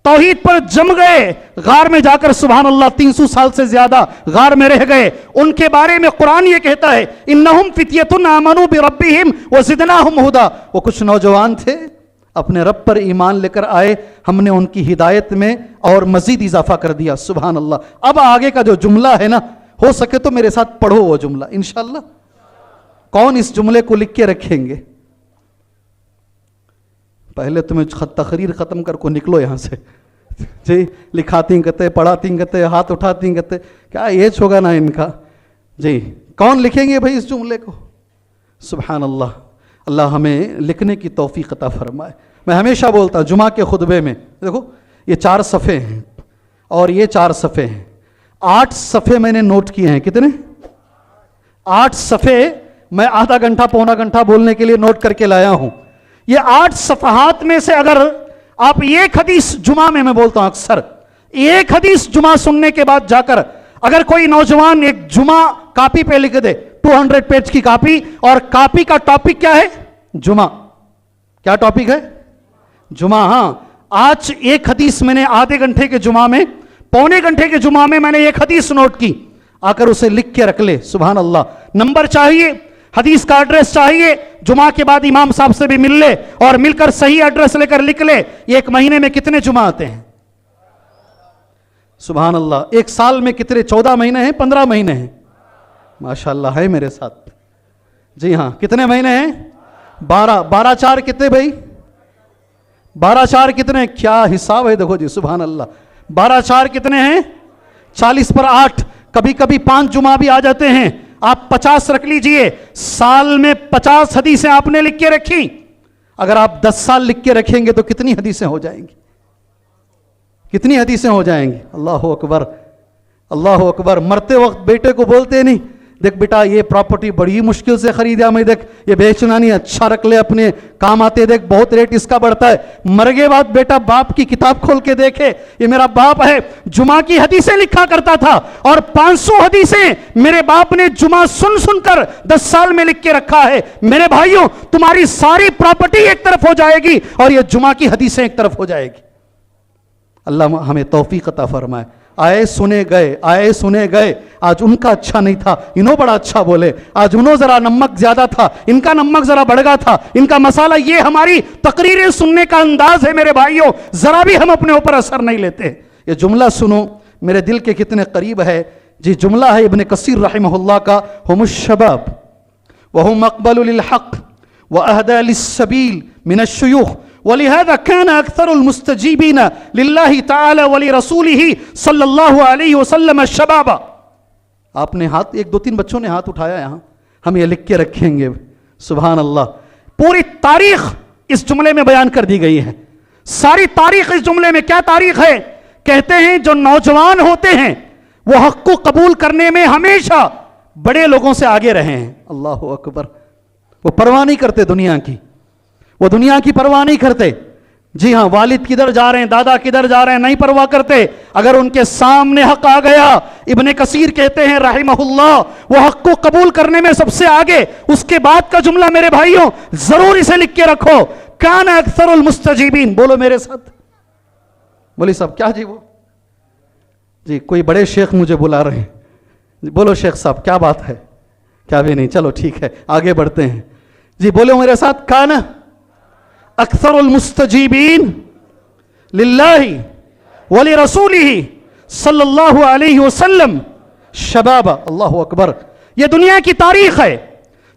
तौहीद पर जम गए, गार में जाकर सुभान अल्लाह 300 साल से ज्यादा गार में रह गए। उनके बारे में कुरान ये कहता है, इन्नहुम फितियतुन आमनू बिरब्बिहिम व ज़िदनाहुम हुदा। वो कुछ नौजवान थे, अपने रब पर ईमान लेकर आए, हमने उनकी हिदायत में और मजीद इजाफा कर दिया। सुभान अल्लाह। अब आगे का जो जुमला है ना, हो सके तो मेरे साथ पढ़ो वो जुमला इंशाअल्लाह। कौन इस जुमले को लिख के रखेंगे? पहले तुम्हें तकरीर खत्म कर को निकलो यहां से। जी, लिखाती कहते, पढ़ाती कहते, हाथ उठाती कहते, क्या एज होगा ना इनका। जी, कौन लिखेंगे भाई इस जुमले को? सुभान अल्लाह। अल्लाह हमें लिखने की तौफीक अता फरमाए। मैं हमेशा बोलता हूँ जुमा के खुतबे में, देखो ये 4 सफ़े हैं और ये 4 सफ़े हैं, 8 सफ़े मैंने नोट किए हैं। कितने? 8 सफ़े मैं आधा घंटा पौना घंटा बोलने के लिए नोट करके लाया हूं। ये 8 सफ़हात में से अगर आप एक हदीस जुमा में, मैं बोलता हूं अक्सर, एक हदीस जुमा सुनने के बाद जाकर अगर कोई नौजवान एक जुमा कॉपी पे लिख दे, 200 पेज की कॉपी, और कॉपी का टॉपिक क्या है? जुमा। क्या टॉपिक है? जुमा। हां, आज एक हदीस मैंने आधे घंटे के जुमा में, पौने घंटे के जुमा में मैंने एक हदीस नोट की, आकर उसे लिख के रख ले। सुभान अल्लाह। नंबर चाहिए, हदीस का एड्रेस चाहिए, जुमा के बाद इमाम साहब से भी मिल ले और मिलकर सही एड्रेस लेकर लिख ले। एक महीने में कितने जुमा आते हैं? सुभान अल्लाह। एक साल में कितने? 14 महीने हैं, 15 महीने हैं? माशाअल्लाह है मेरे साथ। जी हां, कितने महीने हैं? 12। 12 4 कितने भाई? 12 4 कितने? क्या हिसाब है देखो जी, सुभान अल्लाह। 12 4 कितने हैं? 40 पर 8। कभी कभी 5 जुमा भी आ जाते हैं। आप 50 रख लीजिए, साल में 50 हदीसें आपने लिख के रखी। अगर आप 10 साल लिख के रखेंगे तो कितनी हदीसें हो जाएंगी? कितनी हदीसें हो जाएंगी? अल्लाह अकबर, अल्लाह अकबर। मरते वक्त बेटे को बोलते नहीं, देख बेटा ये प्रॉपर्टी बड़ी मुश्किल से खरीदा मैं, देख ये बेचना नहीं, अच्छा रख ले, अपने काम आते, देख बहुत रेट इसका बढ़ता है। मर गए बाद बेटा बाप की किताब खोल के देखे, ये मेरा बाप है, जुमा की हदीसें लिखा करता था और 500 हदीसें मेरे बाप ने जुमा सुन सुनकर 10 साल में लिख के रखा है। मेरे भाइयों, तुम्हारी सारी प्रॉपर्टी एक तरफ हो जाएगी और ये जुमा की हदीसें एक तरफ हो जाएगी। अल्लाह हमें तौफीक अता फरमाए। आए सुने गए, आए सुने गए। आज उनका अच्छा नहीं था, इन्हों बड़ा अच्छा बोले। आज उन्हों जरा नमक ज्यादा था, इनका नमक जरा बढ़ गया था, इनका मसाला। ये हमारी तकरीरें सुनने का अंदाज है मेरे भाइयों, जरा भी हम अपने ऊपर असर नहीं लेते। ये जुमला सुनो, मेरे दिल के कितने करीब है जी। जुमला है इब्न कसीर रहमहुल्लाह का, हुमुश शबाब व हुम अक़बलु लिल हक़ व अहदा लिस्सबील मिनश्शुयूख़ वलिहाज़ा कान अक्सरुल मुस्तजीबीन लिल्लाहि तआला व लिरसूलिही सल्लल्लाहु अलैहि वसल्लम शबाबा। आपने हाथ, 1 2 3 बच्चों ने हाथ उठाया यहां, हम ये लिख के रखेंगे। सुभान अल्लाह। पूरी तारीख इस जुमले में बयान कर दी गई है, सारी तारीख इस जुमले में। क्या तारीख है? कहते हैं जो नौजवान होते हैं वो हक को कबूल करने में हमेशा बड़े लोगों से आगे रहे हैं। अल्लाह अकबर। वो परवाह नहीं करते दुनिया की, वो दुनिया की परवाह नहीं करते। जी हां, वालिद किधर जा रहे हैं, दादा किधर जा रहे हैं, नहीं परवाह करते। अगर उनके सामने हक आ गया, इब्ने कसीर कहते हैं रहमहुल्लाह, वो हक को कबूल करने में सबसे आगे। उसके बाद का जुमला मेरे भाइयों जरूर इसे लिख के रखो, कान अक्सरुल मुस्तजीबीन। बोलो मेरे साथ। बोली साहब क्या जी? वो जी कोई बड़े शेख मुझे बुला रहे हैं। बोलो शेख साहब क्या बात है? क्या भी नहीं, चलो ठीक है आगे बढ़ते हैं जी। बोलो मेरे साथ, कान अक्सरुल मुस्तजीबीन लिल्लाहि व लिरसूलिही सल्लल्लाहु अलैहि वसल्लम शबाबा। अल्लाहु अकबर। यह दुनिया की तारीख है।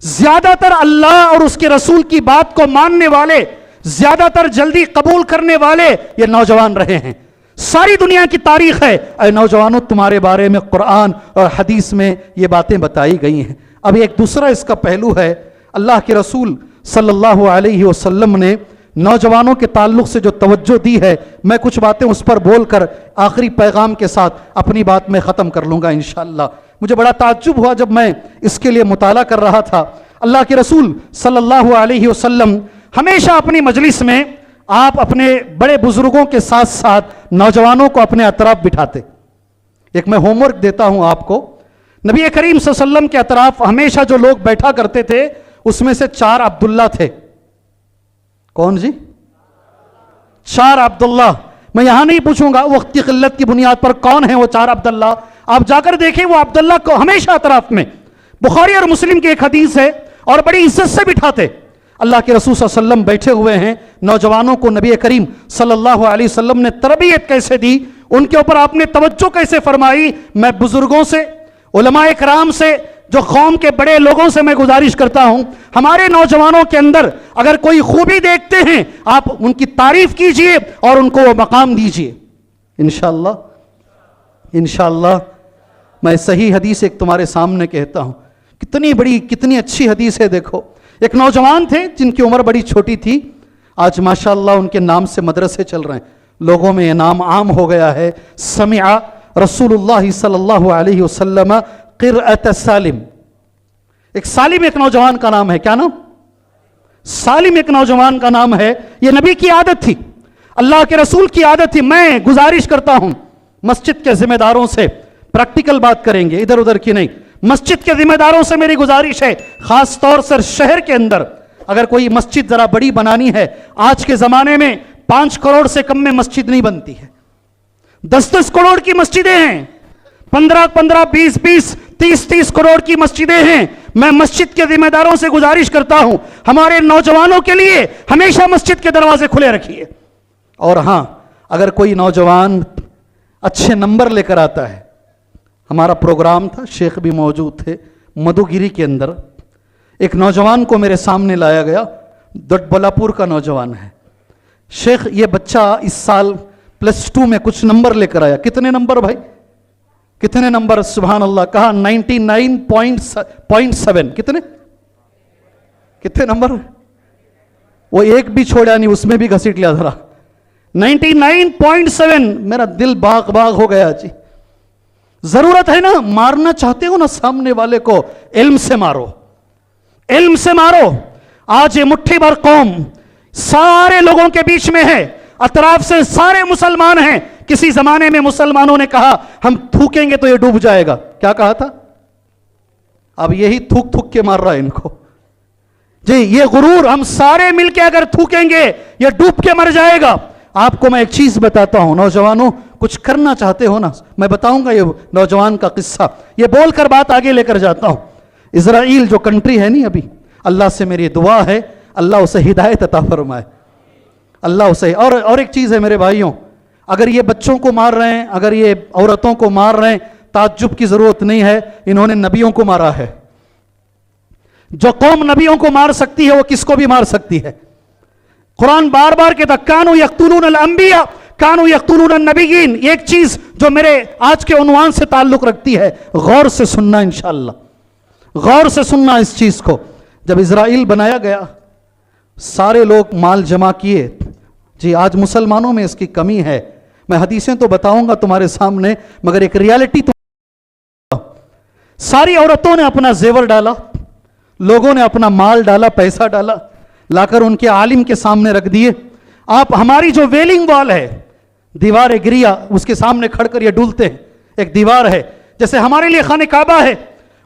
ज्यादातर अल्लाह और उसके रसूल की बात को मानने वाले, ज्यादातर जल्दी कबूल करने वाले ये नौजवान रहे हैं। सारी दुनिया की तारीख है। ऐ नौजवानों, तुम्हारे बारे में कुरान और हदीस में ये बातें बताई गई हैं। अब एक दूसरा इसका पहलू है, अल्लाह के रसूल सल्लल्लाहु अलैहि वसल्लम ने नौजवानों के ताल्लुक से जो तवज्जो दी है, मैं कुछ बातें उस पर बोलकर आखिरी पैगाम के साथ अपनी बात में ख़त्म कर लूँगा इंशाअल्लाह। मुझे बड़ा ताज्जुब हुआ जब मैं इसके लिए मुताला कर रहा था। اللہ کے رسول صلی اللہ علیہ وسلم ہمیشہ اپنی مجلس میں آپ اپنے بڑے بزرگوں کے ساتھ ساتھ نوجوانوں کو اپنے اطراف بٹھاتے. ایک میں ہوم ورک دیتا ہوں آپ کو. نبی کریم صلی اللہ علیہ وسلم کے اطراف ہمیشہ جو لوگ بیٹھا کرتے تھے اس میں سے 4 عبداللہ تھے. کون جی؟ 4 عبداللہ. میں یہاں نہیں پوچھوں گا وقت کی قلت کی بنیاد پر کون ہیں وہ 4 عبداللہ. آپ جا کر دیکھیں وہ عبداللہ کو ہمیشہ اطراف میں. بخاری اور مسلم کی ایک حدیث ہے اور بڑی عزت سے بٹھاتے. اللہ کے رسول صلی اللہ علیہ وسلم بیٹھے ہوئے ہیں, نوجوانوں کو نبی کریم صلی اللہ علیہ وسلم نے تربیت کیسے دی, ان کے اوپر آپ نے توجہ کیسے فرمائی. میں بزرگوں سے, علماء کرام سے, جو قوم کے بڑے لوگوں سے میں گزارش کرتا ہوں, ہمارے نوجوانوں کے اندر اگر کوئی خوبی دیکھتے ہیں آپ ان کی تعریف کیجئے اور ان کو وہ مقام دیجئے. انشاءاللہ انشاءاللہ. میں صحیح حدیث ایک تمہارے سامنے کہتا ہوں, کتنی بڑی کتنی اچھی حدیث ہے. دیکھو, ایک نوجوان تھے جن کی عمر بڑی چھوٹی تھی, آج ماشاءاللہ ان کے نام سے مدرسے چل رہے ہیں, لوگوں میں یہ نام عام ہو گیا ہے. سمع رسول اللہ صلی اللہ علیہ وسلم قرأت سالم. ایک سالم ایک نوجوان کا نام ہے. کیا نام؟ سالم ایک نوجوان کا نام ہے. یہ نبی کی عادت تھی, اللہ کے رسول کی عادت تھی. میں گزارش کرتا ہوں مسجد کے ذمہ داروں سے, پریکٹیکل بات کریں گے ادھر ادھر کی نہیں, مسجد کے ذمہ داروں سے میری گزارش ہے, خاص طور سے شہر کے اندر اگر کوئی مسجد ذرا بڑی بنانی ہے, آج کے زمانے میں 5 کروڑ سے کم میں مسجد نہیں بنتی ہے. 10 کروڑ کی مسجدیں ہیں, 15 20 30 کروڑ کی مسجدیں ہیں. میں مسجد کے ذمہ داروں سے گزارش کرتا ہوں ہمارے نوجوانوں کے لیے ہمیشہ مسجد کے دروازے کھلے رکھیے. اور ہاں, اگر کوئی نوجوان اچھے نمبر لے کر آتا ہے, ہمارا پروگرام تھا, شیخ بھی موجود تھے, مدھوگیری کے اندر ایک نوجوان کو میرے سامنے لایا گیا, دٹبلاپور کا نوجوان ہے. شیخ یہ بچہ اس سال +2 میں کچھ نمبر لے کر آیا. کتنے نمبر بھائی, کتنے نمبر؟ سبحان اللہ. کہا 99.7. کتنے نمبر؟ وہ ایک بھی چھوڑا نہیں, اس میں بھی گھسیٹ لیا ذرا. 99.7. میرا دل باغ باغ ہو گیا جی. ضرورت ہے نا, مارنا چاہتے ہو نا سامنے والے کو, علم سے مارو, علم سے مارو. آج یہ مٹھی بھر قوم سارے لوگوں کے بیچ میں ہے, اطراف سے سارے مسلمان ہیں. کسی زمانے میں مسلمانوں نے کہا ہم تھوکیں گے تو یہ ڈوب جائے گا. کیا کہا تھا؟ اب یہی تھوک تھوک کے مار رہا ہے ان کو جی. یہ غرور, ہم سارے مل کے اگر تھوکیں گے یہ ڈوب کے مر جائے گا. آپ کو میں ایک چیز بتاتا ہوں, نوجوانوں کچھ کرنا چاہتے ہو نا, میں بتاؤں گا یہ نوجوان کا قصہ. یہ بول کر بات آگے لے کر جاتا ہوں. اسرائیل جو کنٹری ہے نہیں, ابھی اللہ سے میری دعا ہے اللہ اسے ہدایت عطا فرمائے, اللہ اسے. اور ایک چیز ہے میرے بھائیوں, اگر یہ بچوں کو مار رہے ہیں, اگر یہ عورتوں کو مار رہے ہیں, تعجب کی ضرورت نہیں ہے, انہوں نے نبیوں کو مارا ہے. جو قوم نبیوں کو مار سکتی ہے وہ کس کو بھی مار سکتی ہے. قرآن بار بار کہتا کانوا یقتلون الانبیاء کانوا یقتلون النبیین. ایک چیز جو میرے آج کے عنوان سے تعلق رکھتی ہے, غور سے سننا انشاءاللہ, غور سے سننا اس چیز کو. جب اسرائیل بنایا گیا سارے لوگ مال جمع کیے. جی آج مسلمانوں میں اس کی کمی ہے. میں حدیثیں تو بتاؤں گا تمہارے سامنے, مگر ایک ریالٹی تو, ساری عورتوں نے اپنا زیور ڈالا, لوگوں نے اپنا مال ڈالا, پیسہ ڈالا, لا کر ان کے عالم کے سامنے رکھ دیے. آپ ہماری جو ویلنگ وال ہے, دیوار گریا, اس کے سامنے کھڑ کر یہ ڈولتے ہیں. ایک دیوار ہے جیسے ہمارے لیے خانہ کعبہ ہے,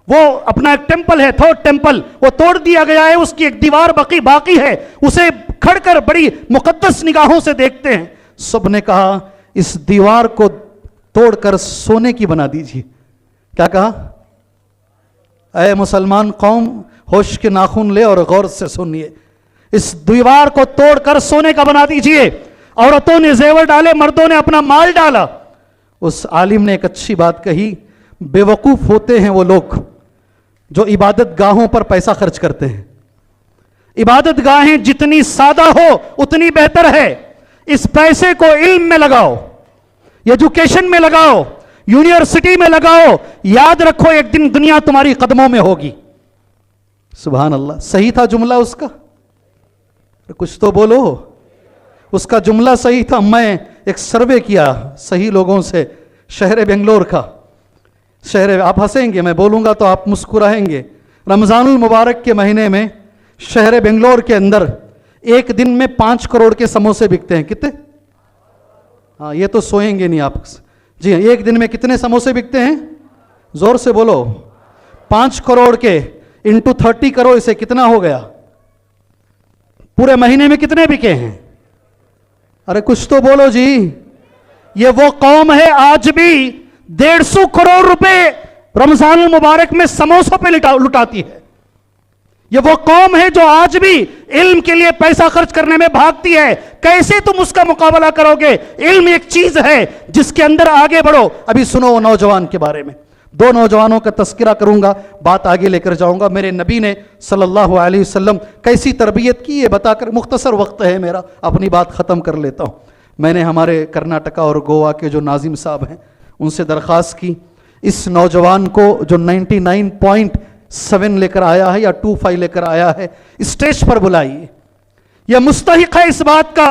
وہ اپنا ایک ٹیمپل ہے, تھرڈ ٹیمپل, وہ توڑ دیا گیا ہے, اس کی ایک دیوار باقی ہے, اسے کھڑ کر بڑی مقدس نگاہوں سے دیکھتے ہیں. سب نے کہا اس دیوار کو توڑ کر سونے کی بنا دیجیے. کیا کہا؟ اے مسلمان قوم, ہوش کے ناخن لے اور غور سے سنیے, اس دیوار کو توڑ کر سونے کا بنا دیجیے. عورتوں نے زیور ڈالے, مردوں نے اپنا مال ڈالا. اس عالم نے ایک اچھی بات کہی, بے وقوف ہوتے ہیں وہ لوگ جو عبادت گاہوں پر پیسہ خرچ کرتے ہیں. عبادت گاہیں جتنی سادہ ہو اتنی بہتر ہے. اس پیسے کو علم میں لگاؤ, ایجوکیشن میں لگاؤ, یونیورسٹی میں لگاؤ. یاد رکھو ایک دن دنیا تمہاری قدموں میں ہوگی. سبحان اللہ. صحیح تھا جملہ اس کا؟ کچھ تو بولو. اس کا جملہ صحیح تھا. میں ایک سروے کیا صحیح لوگوں سے, شہر بنگلور کا. شہر, آپ ہنسیں گے, میں بولوں گا تو آپ مسکرائیں گے. रमज़ान मुबारक के महीने में शहर बेंगलोर के अंदर एक दिन में 5 करोड़ के समोसे बिकते हैं। कितने? हाँ, ये तो सोएंगे नहीं आप। जी हाँ, एक दिन में कितने समोसे बिकते हैं? जोर से बोलो। 5 करोड़ के इंटू 30 करोड़ से कितना हो गया? पूरे महीने में कितने बिके हैं? अरे कुछ तो बोलो जी। ये वो कौम है आज भी 150 करोड़ रुपए रमजान मुबारक में समोसों पे लुटाती है। ये वो कौम है जो आज भी इल्म के लिए पैसा खर्च करने में भागती है। कैसे तुम उसका मुकाबला करोगे? इल्म एक चीज है जिसके अंदर आगे बढ़ो। अभी सुनो नौजवान के बारे में, 2 नौजवानों का तस्करा करूंगा, बात आगे लेकर जाऊंगा। मेरे नबी ने सल्लल्लाहु अलैहि वसल्लम कैसी तरबियत की, ये बताकर मुख्तसर वक्त है मेरा, अपनी बात खत्म कर लेता हूं। मैंने हमारे कर्नाटका और गोवा के जो नाजिम साहब हैं उनसे दरख्वास्त की, इस नौजवान को जो 99.7 लेकर आया है या 25 लेकर आया है, स्टेज पर बुलाइए। यह मुस्तहिक है इस बात का,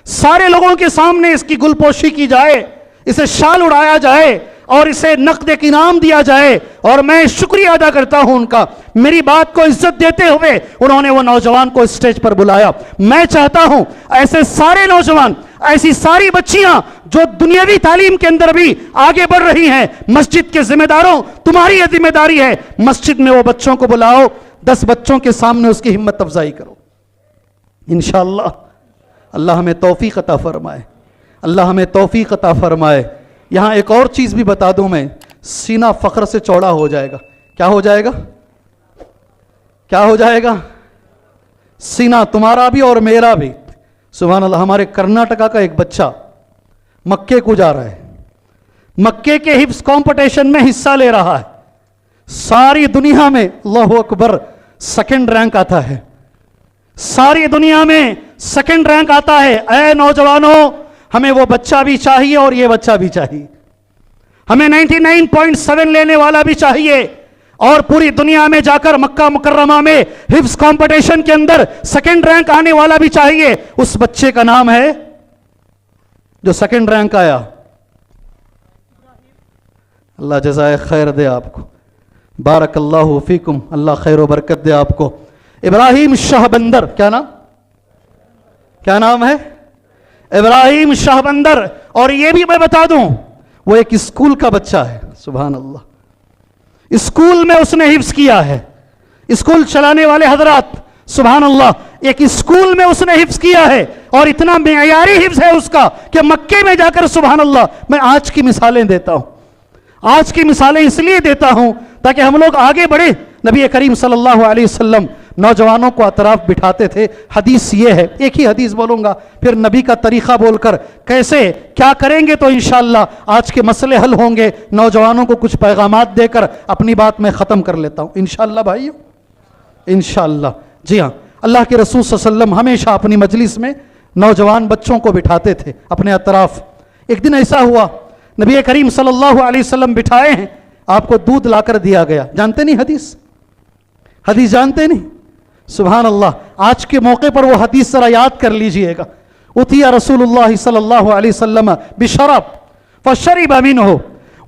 सारे लोगों के सामने इसकी गुलपोशी की जाए, इसे शाल उड़ाया जाए और इसे नक़द इनाम दिया जाए। और मैं शुक्रिया अदा करता हूं उनका, मेरी बात को इज्जत देते हुए उन्होंने वो नौजवान को स्टेज पर बुलाया। मैं चाहता हूं ऐसे सारे नौजवान, ऐसी सारी बच्चियां जो दुनियावी तालीम के अंदर भी आगे बढ़ रही हैं, मस्जिद के जिम्मेदारों, तुम्हारी यह जिम्मेदारी है, मस्जिद में वो बच्चों को बुलाओ, 10 बच्चों के सामने उसकी हिम्मत अफजाई करो। इंशाअल्लाह अल्लाह हमें तौफीक अता फरमाए, अल्लाह हमें तौफीक अता फरमाए। यहां एक और चीज भी बता दूं मैं, सीना फख्र से चौड़ा हो जाएगा। क्या हो जाएगा? क्या हो जाएगा? सीना तुम्हारा भी और मेरा भी। सुभान अल्लाह। हमारे कर्नाटका का एक बच्चा मक्के को जा रहा है, मक्के के हिफ्स कंपटीशन में हिस्सा ले रहा है, सारी दुनिया में अल्लाहु अकबर सेकंड रैंक आता है, सारी दुनिया में सेकंड रैंक आता है। ऐ नौजवानों, हमें वो बच्चा भी चाहिए और ये बच्चा भी चाहिए, हमें 99.7 लेने वाला भी चाहिए और पूरी दुनिया में जाकर मक्का मुकर्रमा में हिफ्स कंपटीशन के अंदर सेकंड रैंक आने वाला भी चाहिए। उस बच्चे का नाम है जो सेकंड रैंक आया, अल्लाह जज़ाए खैर दे आपको, बारकल्लाहु फीकुम, अल्लाह खैर व बरकत दे आपको। इब्राहिम शाहबंदर, क्या नाम है? इब्राहिम शाहबंदर। और ये भी मैं बता दूं, वो एक स्कूल का बच्चा है। सुभान अल्लाह। स्कूल में उसने हिफ्स किया है, स्कूल चलाने वाले हजरात, सुभान अल्लाह, एक स्कूल में उसने हिफ्स किया है और इतना मेयारी हिफ्स है उसका कि मक्के में जाकर, सुभान अल्लाह, मैं आज की मिसालें देता हूं, आज की मिसालें इसलिए देता हूं ताकि हम लोग आगे बढ़े। नबी करीम सल्लल्लाहु अलैहि वसल्लम नौजवानों को अतराफ बिठाते थे। हदीस ये है, एक ही हदीस बोलूंगा, फिर नबी का तरीका बोलकर कैसे क्या करेंगे तो इंशाअल्लाह आज के मसले हल होंगे। नौजवानों को कुछ पैगामात देकर अपनी बात मैं ख़त्म कर लेता हूँ इंशाअल्लाह भाइयों, इंशाअल्लाह। जी हाँ, अल्लाह के रसूल सल्लल्लाहु अलैहि वसल्लम हमेशा अपनी मजलिस में नौजवान बच्चों को बिठाते थे अपने अतराफ। एक दिन ऐसा हुआ, नबी करीम सल्लल्लाहु अलैहि वसल्लम बिठाए हैं, आपको दूध लाकर दिया गया। जानते नहीं हदीस? हदीस जानते नहीं? सुभान अल्लाह। आज के मौके पर वो हदीस जरा याद कर लीजिएगा। उतिया रसूलुल्लाह सल्लल्लाहु अलैहि वसल्लम बिशरब फशरिब मिनहु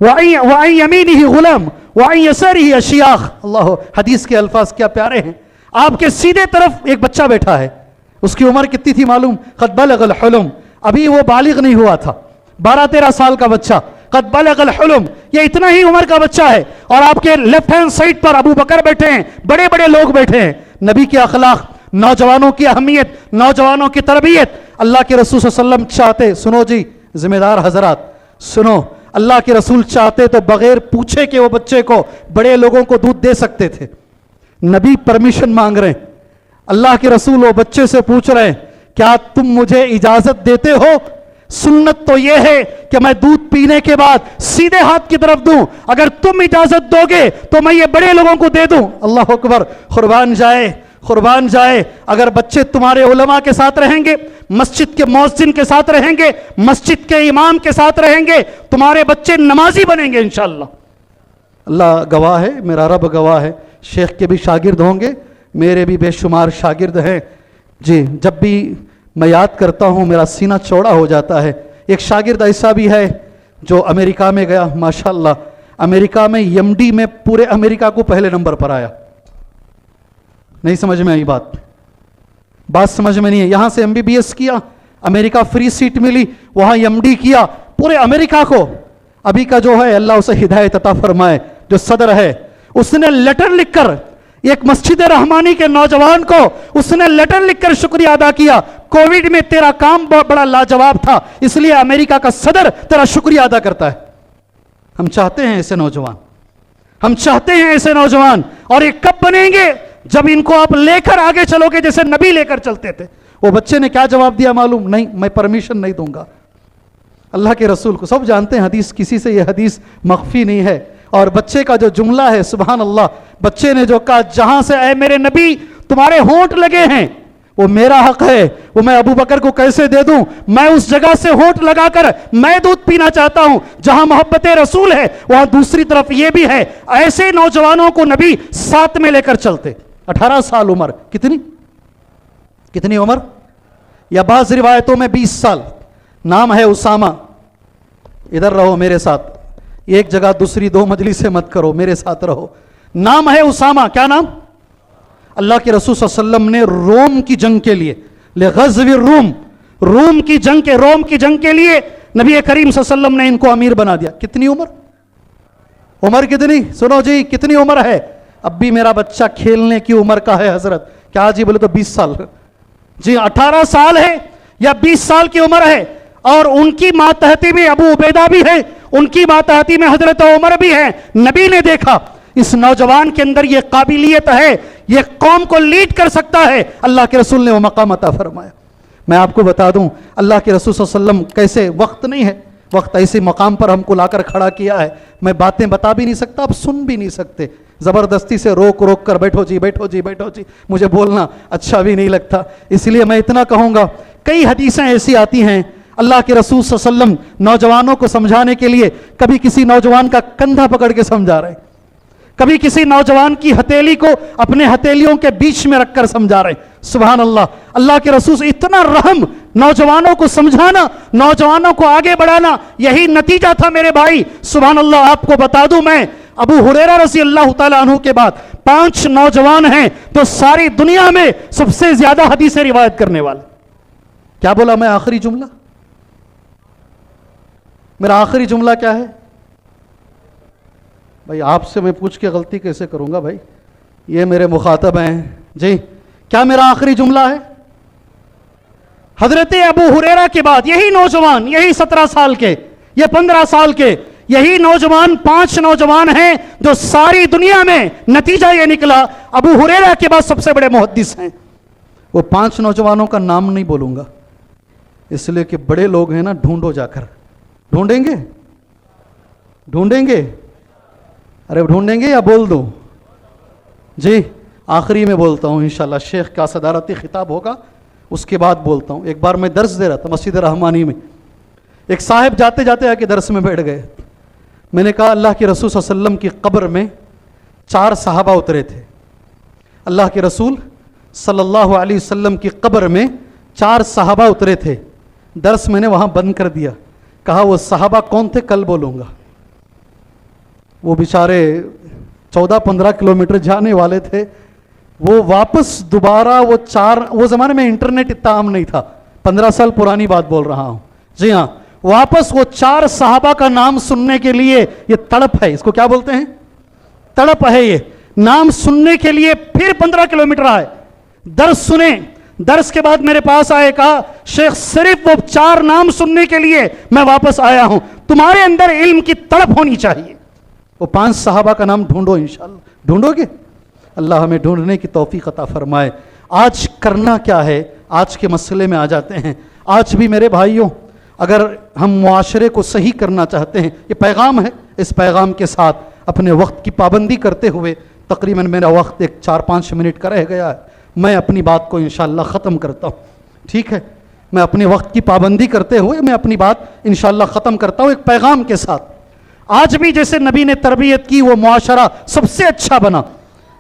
व अन यमीनिही गुलाम व अन यसारिही अशियाख। अल्लाह, हदीस के अल्फाज क्या प्यारे हैं। आपके सीधे तरफ एक बच्चा बैठा है, उसकी उम्र कितनी थी मालूम? क़द बलगल हुलुम, अभी वो बालिग नहीं हुआ था, 12-13 साल का बच्चा। क़द बलगल हुलुम, ये इतना ही उम्र का बच्चा है। और आपके लेफ्ट हैंड साइड पर अबू बकर बैठे हैं, बड़े बड़े लोग बैठे हैं। नबी के अखलाक, नौजवानों की अहमियत, नौजवानों की तरबियत, अल्लाह के रसूल सल्लल्लाहु अलैहि वसल्लम चाहते, सुनो जी जिम्मेदार हजरात सुनो, अल्लाह के रसूल चाहते तो बगैर पूछे कि वो बच्चे को बड़े लोगों को दूध दे सकते थे। नबी परमिशन मांग रहे हैं, अल्लाह के रसूल वो बच्चे से पूछ रहे हैं, क्या तुम मुझे इजाजत देते हो? सुन्नत तो यह है कि मैं दूध पीने के बाद सीधे हाथ की तरफ दूं, अगर तुम इजाजत दोगे तो मैं ये बड़े लोगों को दे दूं। अल्लाह अकबर, कुर्बान जाए, कुर्बान जाए। अगर बच्चे तुम्हारे उलमा के साथ रहेंगे, मस्जिद के मौज़िन के साथ रहेंगे, मस्जिद के इमाम के साथ रहेंगे, तुम्हारे बच्चे नमाजी बनेंगे इंशाअल्लाह। अल्लाह गवाह है, मेरा रब गवाह है। शेख के भी शागिर्द होंगे, मेरे भी बेशुमार शागिर्द हैं जी। जब भी मैं याद करता हूँ मेरा सीना चौड़ा हो जाता है। एक शागिर्द ऐसा भी है जो अमेरिका में गया, माशाअल्लाह, अमेरिका में एमडी में पूरे अमेरिका को पहले नंबर पर आया। नहीं समझ में आई बात समझ में नहीं है। यहां से MBBS किया, अमेरिका फ्री सीट मिली, वहां MD किया, पूरे अमेरिका को, अभी का जो है अल्लाह उसे हिदायत अता फरमाए, जो सदर है, उसने लेटर लिखकर एक मस्जिद रहमानी के नौजवान को उसने लेटर लिखकर शुक्रिया अदा किया, कोविड में तेरा काम बहुत बड़ा लाजवाब था, इसलिए अमेरिका का सदर तेरा शुक्रिया अदा करता है। हम चाहते हैं ऐसे नौजवान, हम चाहते हैं ऐसे नौजवान। और ये कब बनेंगे? जब इनको आप लेकर आगे चलोगे जैसे नबी लेकर चलते थे। वो बच्चे ने क्या जवाब दिया मालूम? नहीं, मैं परमिशन नहीं दूंगा। अल्लाह के रसूल को सब जानते हैं, हदीस किसी से ये हदीस मख्फी नहीं है। और बच्चे का जो जुमला है, सुभान अल्लाह, बच्चे ने जो कहा, जहां से ऐ मेरे नबी तुम्हारे होंठ लगे हैं वो मेरा हक है, वो मैं अबू बकर को कैसे दे दूं? मैं उस जगह से होंठ लगाकर मैं दूध पीना चाहता हूं जहां मोहब्बत रसूल है, वहां दूसरी तरफ ये भी है। ऐसे नौजवानों को नबी साथ में लेकर चलते। 18 साल उम्र, कितनी उम्र? या बाज रिवायतों में 20 साल। नाम है उसामा। इधर रहो मेरे साथ, एक जगह दूसरी 2 मजलिसें मत करो, मेरे साथ रहो। नाम है उसामा। क्या नाम? अल्लाह के रसूल सल्लल्लाहु अलैहि वसल्लम ने रोम की जंग के लिए, ले रोम की जंग के लिए नबी करीम सल्लल्लाहु अलैहि वसल्लम ने इनको अमीर बना दिया। कितनी उम्र कितनी? सुनो जी, कितनी उम्र है? अब भी मेरा बच्चा खेलने की उम्र का है हजरत। क्या जी? बोले तो 20 साल जी। 18 साल है या 20 साल की उम्र है। और उनकी मातहती में अबू उबैदा भी है, उनकी मातहती में हजरत उमर भी है। नबी ने देखा इस नौजवान के अंदर ये काबिलियत है, ये कौम को लीड कर सकता है। अल्लाह के रसूल ने वो मकाम अता फरमाया। मैं आपको बता दूं, अल्लाह के रसूल सल्लल्लाहु अलैहि वसल्लम कैसे, वक्त नहीं है, वक्त ऐसे मकाम पर हमको लाकर खड़ा किया है, मैं बातें बता भी नहीं सकता, आप सुन भी नहीं सकते। जबरदस्ती से रोक कर बैठो जी, मुझे बोलना अच्छा भी नहीं लगता, इसलिए मैं इतना कहूंगा। कई हदीसें ऐसी आती हैं, अल्लाह के रसूल सल्लल्लाहु अलैहि वसल्लम नौजवानों को समझाने के लिए कभी किसी नौजवान का कंधा पकड़ के समझा रहे, कभी किसी नौजवान की हथेली को अपने हथेलियों के बीच में रखकर समझा रहे। सुभान अल्लाह, अल्लाह के रसूल से इतना रहम, नौजवानों को समझाना, नौजवानों को आगे बढ़ाना, यही नतीजा था मेरे भाई। सुभान अल्लाह, आपको बता दूं मैं, अबू हुरैरा रज़ी अल्लाह तआला अन्हु के बाद 5 नौजवान हैं तो सारी दुनिया में सबसे ज्यादा हदीसें रिवायत करने वाले। क्या बोला मैं? आखिरी जुमला, मेरा आखिरी जुमला क्या है भाई? आपसे मैं पूछ के गलती कैसे करूंगा भाई? ये मेरे मुखातब हैं जी। क्या मेरा आखिरी जुमला है? हजरत अबू हुरैरा के बाद यही नौजवान, यही 17 साल के, ये 15 साल के, यही नौजवान 5 नौजवान हैं जो सारी दुनिया में नतीजा ये निकला अबू हुरैरा के बाद सबसे बड़े मुहद्दिस हैं। वो 5 नौजवानों का नाम नहीं बोलूंगा इसलिए कि बड़े लोग हैं ना, ढूंढो जाकर। ढूंढेंगे? अरे ढूंढेंगे या बोल दूं जी? आखिरी में बोलता हूं इंशाल्लाह, शेख का सदारती खिताब होगा उसके बाद बोलता हूं। एक बार मैं दर्स दे रहा था मस्जिद रहमानी में, एक साहिब जाते जाते आके दर्स में बैठ गए। मैंने कहा अल्लाह के रसूल सल्लल्लाहु अलैहि वसल्लम की कब्र में 4 सहाबा उतरे थे। अल्लाह के रसूल सल्लल्लाहु अलैहि वसल्लम की कब्र में 4 सहाबा उतरे थे। दर्स मैंने वहां बंद कर दिया, कहा वो सहाबा कौन थे कल बोलूंगा। वो बेचारे 14-15 किलोमीटर जाने वाले थे, वो वापस दोबारा वो ज़माने में इंटरनेट इतना आम नहीं था, 15 साल पुरानी बात बोल रहा हूं जी हाँ। वापस वो 4 सहाबा का नाम सुनने के लिए, ये तड़प है, इसको क्या बोलते हैं? तड़प है ये, नाम सुनने के लिए फिर 15 किलोमीटर आए, दर्स सुने। दर्स के बाद मेरे पास आए, कहा शेख सिर्फ वो 4 नाम सुनने के लिए मैं वापस आया हूं, तुम्हारे अंदर इल्म की तड़प होनी चाहिए। वो 5 सहाबा का नाम ढूंढो, इंशाअल्लाह ढूंढोगे? अल्लाह हमें ढूंढने की तौफीक अता फरमाए। आज करना क्या है, आज के मसले में आ जाते हैं। आज भी मेरे भाइयों, अगर हम मुआशरे को सही करना चाहते हैं, ये पैगाम है, इस पैगाम के साथ अपने वक्त की पाबंदी करते हुए, तकरीबन मेरा वक्त एक 4-5 मिनट का रह गया है, मैं अपनी बात को इंशाअल्लाह ख़त्म करता हूँ। ठीक है, मैं अपने वक्त की पाबंदी करते हुए मैं अपनी बात इंशाअल्लाह ख़त्म करता हूँ एक पैगाम के साथ। आज भी जैसे नबी ने तरबियत की, वो मुआशरा सबसे अच्छा बना।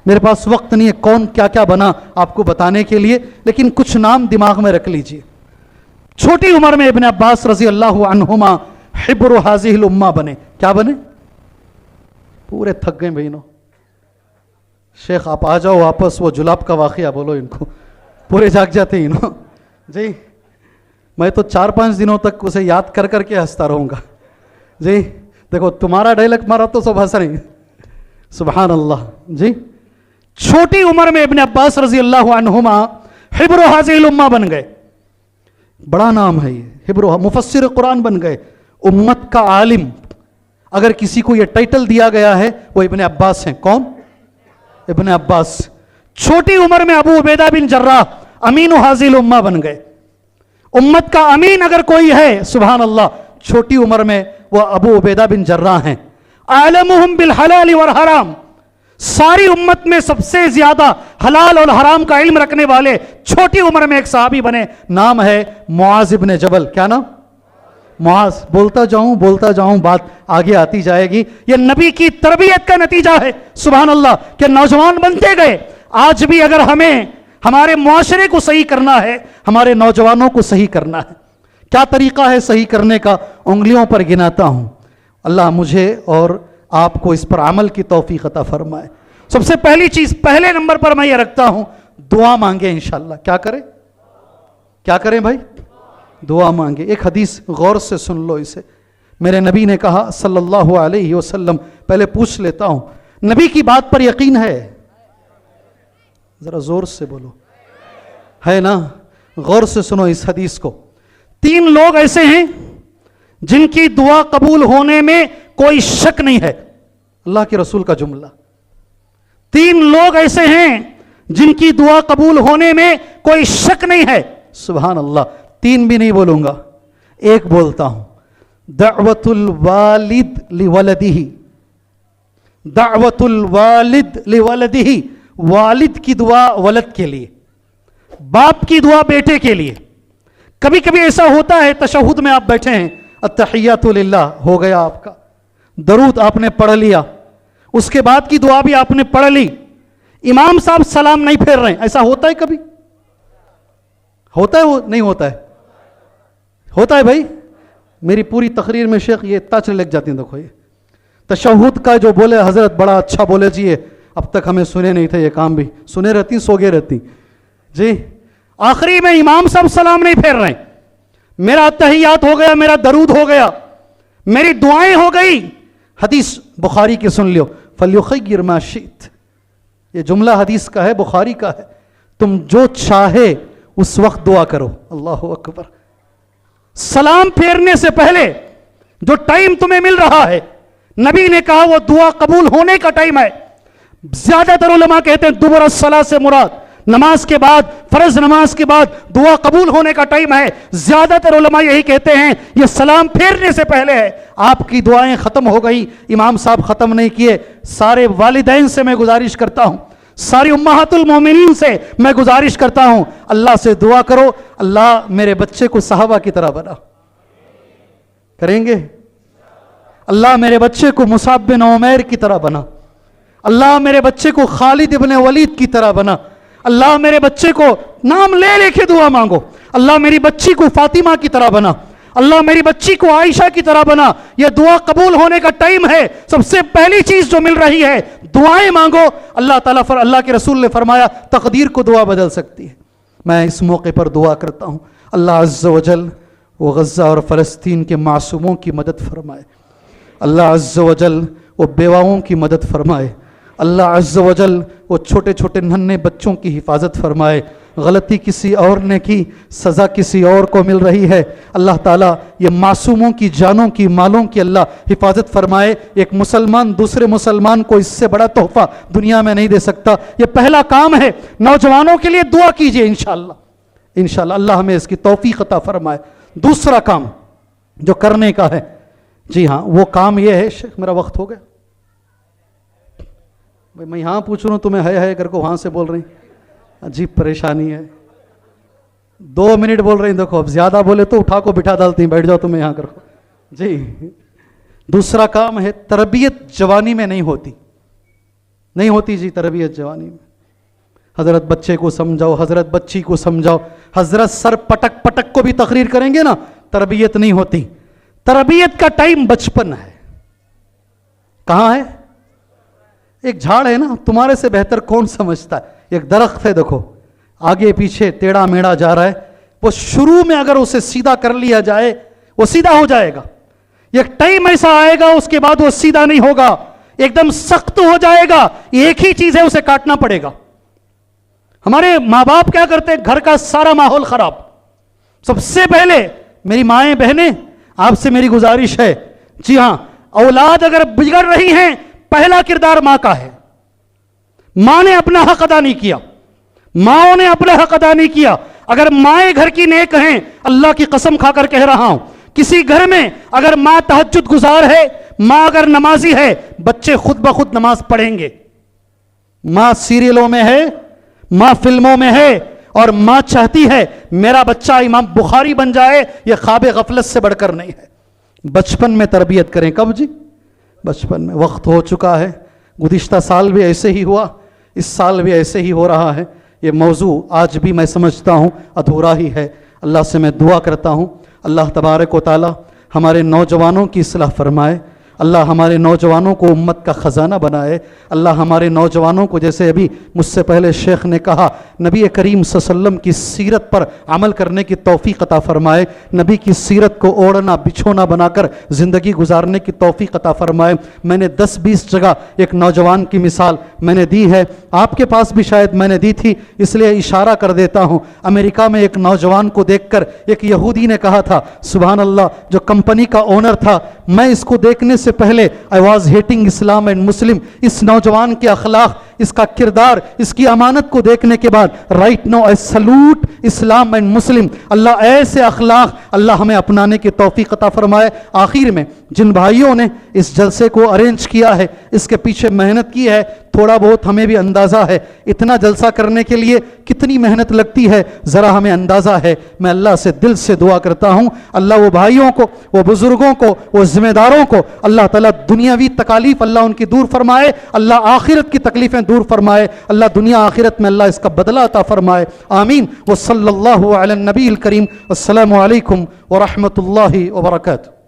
मेरे पास वक्त नहीं है कौन क्या क्या बना आपको बताने के लिए, लेकिन कुछ नाम दिमाग में रख लीजिए। छोटी उम्र में इब्न अब्बास रजी अल्लाह अन्हुमा हिब्रु हाज़िहिल उम्मा बने। क्या बने? पूरे थक गए बहनों, शेख आप आ जाओ वापस, वो जुलाब का वाक़या बोलो इनको, पूरे जाग जाते हैं इन्हों जी। मैं तो 4-5 दिनों तक उसे याद कर करके हंसता रहूँगा जी। देखो तुम्हारा डायलॉग मारा तो सब हंस रहे हैं, सुभान अल्लाह जी। छोटी उम्र में इब्न अब्बास रजी अल्लाह अन्हुमा हिब्र हाज़िल उम्मा बन गए, बड़ा नाम है ये, हिब्र मुफस्सिर कुरान बन गए, उम्मत का आलिम। अगर किसी को ये टाइटल दिया गया है वो इब्न अब्बास हैं। कौन? इब्न अब्बास। छोटी उम्र में अबू उबैदा बिन जर्राह अमीन हाज़िल उम्मा बन गए। उम्मत का अमीन अगर कोई है, सुभान अल्लाह, छोटी उम्र में वो अबू उबैदा बिन जर्राह हैं। आलमुहुम बिल हलाल वल हराम, सारी उम्मत में सबसे ज्यादा हलाल और हराम का इल्म रखने वाले छोटी उम्र में एक सहाबी बने, नाम है मुआज इब्न जबल। क्या नाम? मुआज। बोलता जाऊं बात आगे आती जाएगी। ये नबी की तरबियत का नतीजा है, सुभान अल्लाह, कि नौजवान बनते गए। आज भी अगर हमें हमारे मुआशरे को सही करना है, हमारे नौजवानों को सही करना है, क्या तरीका है सही करने का? उंगलियों पर गिनाता हूं। अल्लाह मुझे और आपको इस पर अमल की तौफीक अता फरमाए। सबसे पहली चीज, पहले नंबर पर मैं ये रखता हूं, दुआ मांगे इंशाअल्लाह। क्या करें भाई? दुआ मांगे। एक हदीस गौर से सुन लो इसे। मेरे नबी ने कहा सल्लल्लाहु अलैहि वसल्लम, पहले पूछ लेता हूं, नबी की बात पर यकीन है? जरा जोर से बोलो, है ना? गौर से सुनो इस हदीस को। 3 लोग ऐसे हैं जिनकी दुआ कबूल होने में कोई शक नहीं है, अल्लाह के रसूल का जुमला। 3 लोग ऐसे हैं जिनकी दुआ कबूल होने में कोई शक नहीं है, सुभान अल्लाह। 3 भी नहीं बोलूंगा, एक बोलता हूं। दावतुल वालिद लिवलदिही, दावतुल वालिद लिवलदिही, वालिद की दुआ वलद के लिए, बाप की दुआ बेटे के लिए। कभी कभी ऐसा होता है, तशहुद में आप बैठे हैं, अत्तहिय्यातु लिल्लाह हो गया आपका, दरूद आपने पढ़ लिया, उसके बाद की दुआ भी आपने पढ़ ली, इमाम साहब सलाम नहीं फेर रहे हैं। ऐसा होता है कभी? होता है? वो नहीं होता है? होता है भाई। मेरी पूरी तकरीर में शेख ये इतना चले लग जाती हैं। देखो ये तशहुद का जो बोले हजरत बड़ा अच्छा बोले जी, ये अब तक हमें सुने नहीं थे, ये काम भी सुने रहती, सोगे रहती जी। आखिरी में इमाम साहब सलाम नहीं फेर रहे, मेरा तहियात हो गया, मेरा दरूद हो गया, मेरी दुआएं हो गई। हदीस बुखारी की सुन लियो, फल्युखय्यिर मा शित, ये जुमला हदीस का है, बुखारी का है। तुम जो चाहे उस वक्त दुआ करो। अल्लाहु अकबर। सलाम फेरने से पहले जो टाइम तुम्हें मिल रहा है, नबी ने कहा वो दुआ कबूल होने का टाइम है। ज्यादातर उलमा कहते हैं दुबर सला से मुराद नमाज के बाद, फर्ज नमाज के बाद दुआ कबूल होने का टाइम है। ज्यादातर उलमा यही कहते हैं ये सलाम फेरने से पहले है। आपकी दुआएं खत्म हो गई, इमाम साहब खत्म नहीं किए। सारे वालिदैन से मैं गुजारिश करता हूं, सारी उम्महातुल मोमिनीन से मैं गुजारिश करता हूं, अल्लाह से दुआ करो, अल्लाह मेरे बच्चे को सहाबा की तरह बना। करेंगे? अल्लाह मेरे बच्चे को मुसाब बिन उमैर की तरह बना, अल्लाह मेरे बच्चे को खालिद इब्न वलीद की तरह बना, अल्लाह मेरे बच्चे को नाम ले लेके दुआ मांगो, अल्लाह मेरी बच्ची को फातिमा की तरह बना, अल्लाह मेरी बच्ची को आयशा की तरह बना। यह दुआ कबूल होने का टाइम है। सबसे पहली चीज जो मिल रही है, दुआएं मांगो। अल्लाह ताला अल्लाह के रसूल ने फरमाया तकदीर को दुआ बदल सकती है। मैं इस मौके पर दुआ करता हूं, अल्लाह अज़्ज़ व जल वो गज़्ज़ा और फ़लस्तीन के मासूमों की मदद फरमाए, अल्लाह अज़्ज़ व जल वो बेवाओं की मदद फरमाए, अल्लाह अज़्ज़ व जल वो छोटे छोटे नन्हे बच्चों की हिफाजत फरमाए। गलती किसी और ने की, सज़ा किसी और को मिल रही है, अल्लाह ताला ये मासूमों की जानों की, मालों की अल्लाह हिफाजत फरमाए। एक मुसलमान दूसरे मुसलमान को इससे बड़ा तोहफा दुनिया में नहीं दे सकता। ये पहला काम है। नौजवानों के लिए दुआ कीजिए, इंशाअल्लाह इंशाअल्लाह अल्लाह हमें इसकी तौफीक अता फरमाए। दूसरा काम जो करने का है, जी हाँ, वो काम ये है। शेख मेरा वक्त हो गया भाई, मैं यहाँ पूछ रहा हूँ, तुम्हें है करके वहाँ से बोल रही, अजीब परेशानी है। 2 मिनट बोल रही, देखो अब ज्यादा बोले तो उठा को बिठा डालती, बैठ जाओ तुम्हें यहाँ करो जी। दूसरा काम है, तरबियत जवानी में नहीं होती, नहीं होती जी तरबियत जवानी में। हजरत बच्चे को समझाओ, हजरत बच्ची को समझाओ, हजरत सर पटक पटक को भी तकरीर करेंगे ना, तरबियत नहीं होती। तरबियत का टाइम बचपन है। कहाँ है? ایک جھاڑ ہے نا، تمہارے سے بہتر کون سمجھتا ہے؟ ایک درخت ہے، دیکھو آگے پیچھے ٹیڑھا میڑا جا رہا ہے، وہ شروع میں اگر اسے سیدھا کر لیا جائے وہ سیدھا ہو جائے گا، ایک ٹائم ایسا آئے گا اس کے بعد وہ سیدھا نہیں ہوگا، ایک دم سخت ہو جائے گا، ایک ہی چیز ہے اسے کاٹنا پڑے گا۔ ہمارے ماں باپ کیا کرتے ہیں؟ گھر کا سارا ماحول خراب۔ سب سے پہلے میری مائیں بہنیں آپ سے میری گزارش ہے، جی ہاں، اولاد اگر بگڑ رہی ہیں پہلا کردار ماں کا ہے۔ ماں نے اپنا حق ادا نہیں کیا، ماں نے اپنا حق ادا نہیں کیا۔ اگر مائیں گھر کی نیک ہیں، اللہ کی قسم کھا کر کہہ رہا ہوں، کسی گھر میں اگر ماں تہجد گزار ہے، ماں اگر نمازی ہے، بچے خود بخود نماز پڑھیں گے۔ ماں سیریلوں میں ہے، ماں فلموں میں ہے، اور ماں چاہتی ہے میرا بچہ امام بخاری بن جائے، یہ خواب غفلت سے بڑھ کر نہیں ہے۔ بچپن میں تربیت کریں۔ کب جی؟ بچپن میں۔ وقت ہو چکا ہے، گزشتہ سال بھی ایسے ہی ہوا، اس سال بھی ایسے ہی ہو رہا ہے۔ یہ موضوع آج بھی میں سمجھتا ہوں ادھورا ہی ہے۔ اللہ سے میں دعا کرتا ہوں اللہ تبارک و تعالی ہمارے نوجوانوں کی اصلاح فرمائے، اللہ ہمارے نوجوانوں کو امت کا خزانہ بنائے، اللہ ہمارے نوجوانوں کو، جیسے ابھی مجھ سے پہلے شیخ نے کہا، نبی کریم صلی اللہ علیہ وسلم کی سیرت پر عمل کرنے کی توفیق عطا فرمائے، نبی کی سیرت کو اوڑھنا بچھونا بنا کر زندگی گزارنے کی توفیق عطا فرمائے۔ میں نے 10-20 جگہ ایک نوجوان کی مثال میں نے دی ہے، آپ کے پاس بھی شاید میں نے دی تھی، اس لیے اشارہ کر دیتا ہوں۔ امریکہ میں ایک نوجوان کو دیکھ کر ایک یہودی نے کہا تھا، سبحان اللہ، جو کمپنی کا اونر تھا، میں اس کو دیکھنے سے پہلے I was hating Islam and Muslim۔ اس نوجوان کے اخلاق، اس کا کردار، اس کی امانت کو دیکھنے کے بعد right now I salute Islam and Muslim۔ اللہ ایسے اخلاق اللہ ہمیں اپنانے کی توفیق عطا فرمائے۔ آخر میں جن بھائیوں نے اس جلسے کو ارینج کیا ہے، اس کے پیچھے محنت کی ہے، تھوڑا بہت ہمیں بھی اندازہ ہے اتنا جلسہ کرنے کے لیے کتنی محنت لگتی ہے، ذرا ہمیں اندازہ ہے۔ میں اللہ سے دل سے دعا کرتا ہوں، اللہ وہ بھائیوں کو، وہ بزرگوں کو، وہ ذمہ داروں کو اللہ تعالیٰ دنیاوی تکالیف اللہ ان کی دور فرمائے، اللہ آخرت کی تکلیفیں دور فرمائے، اللہ دنیا آخرت میں اللہ اس کا بدلہ عطا فرمائے، آمین۔ وصلی اللہ علی النبی الکریم۔ السلام علیکم ورحمۃ اللہ وبرکاتہ۔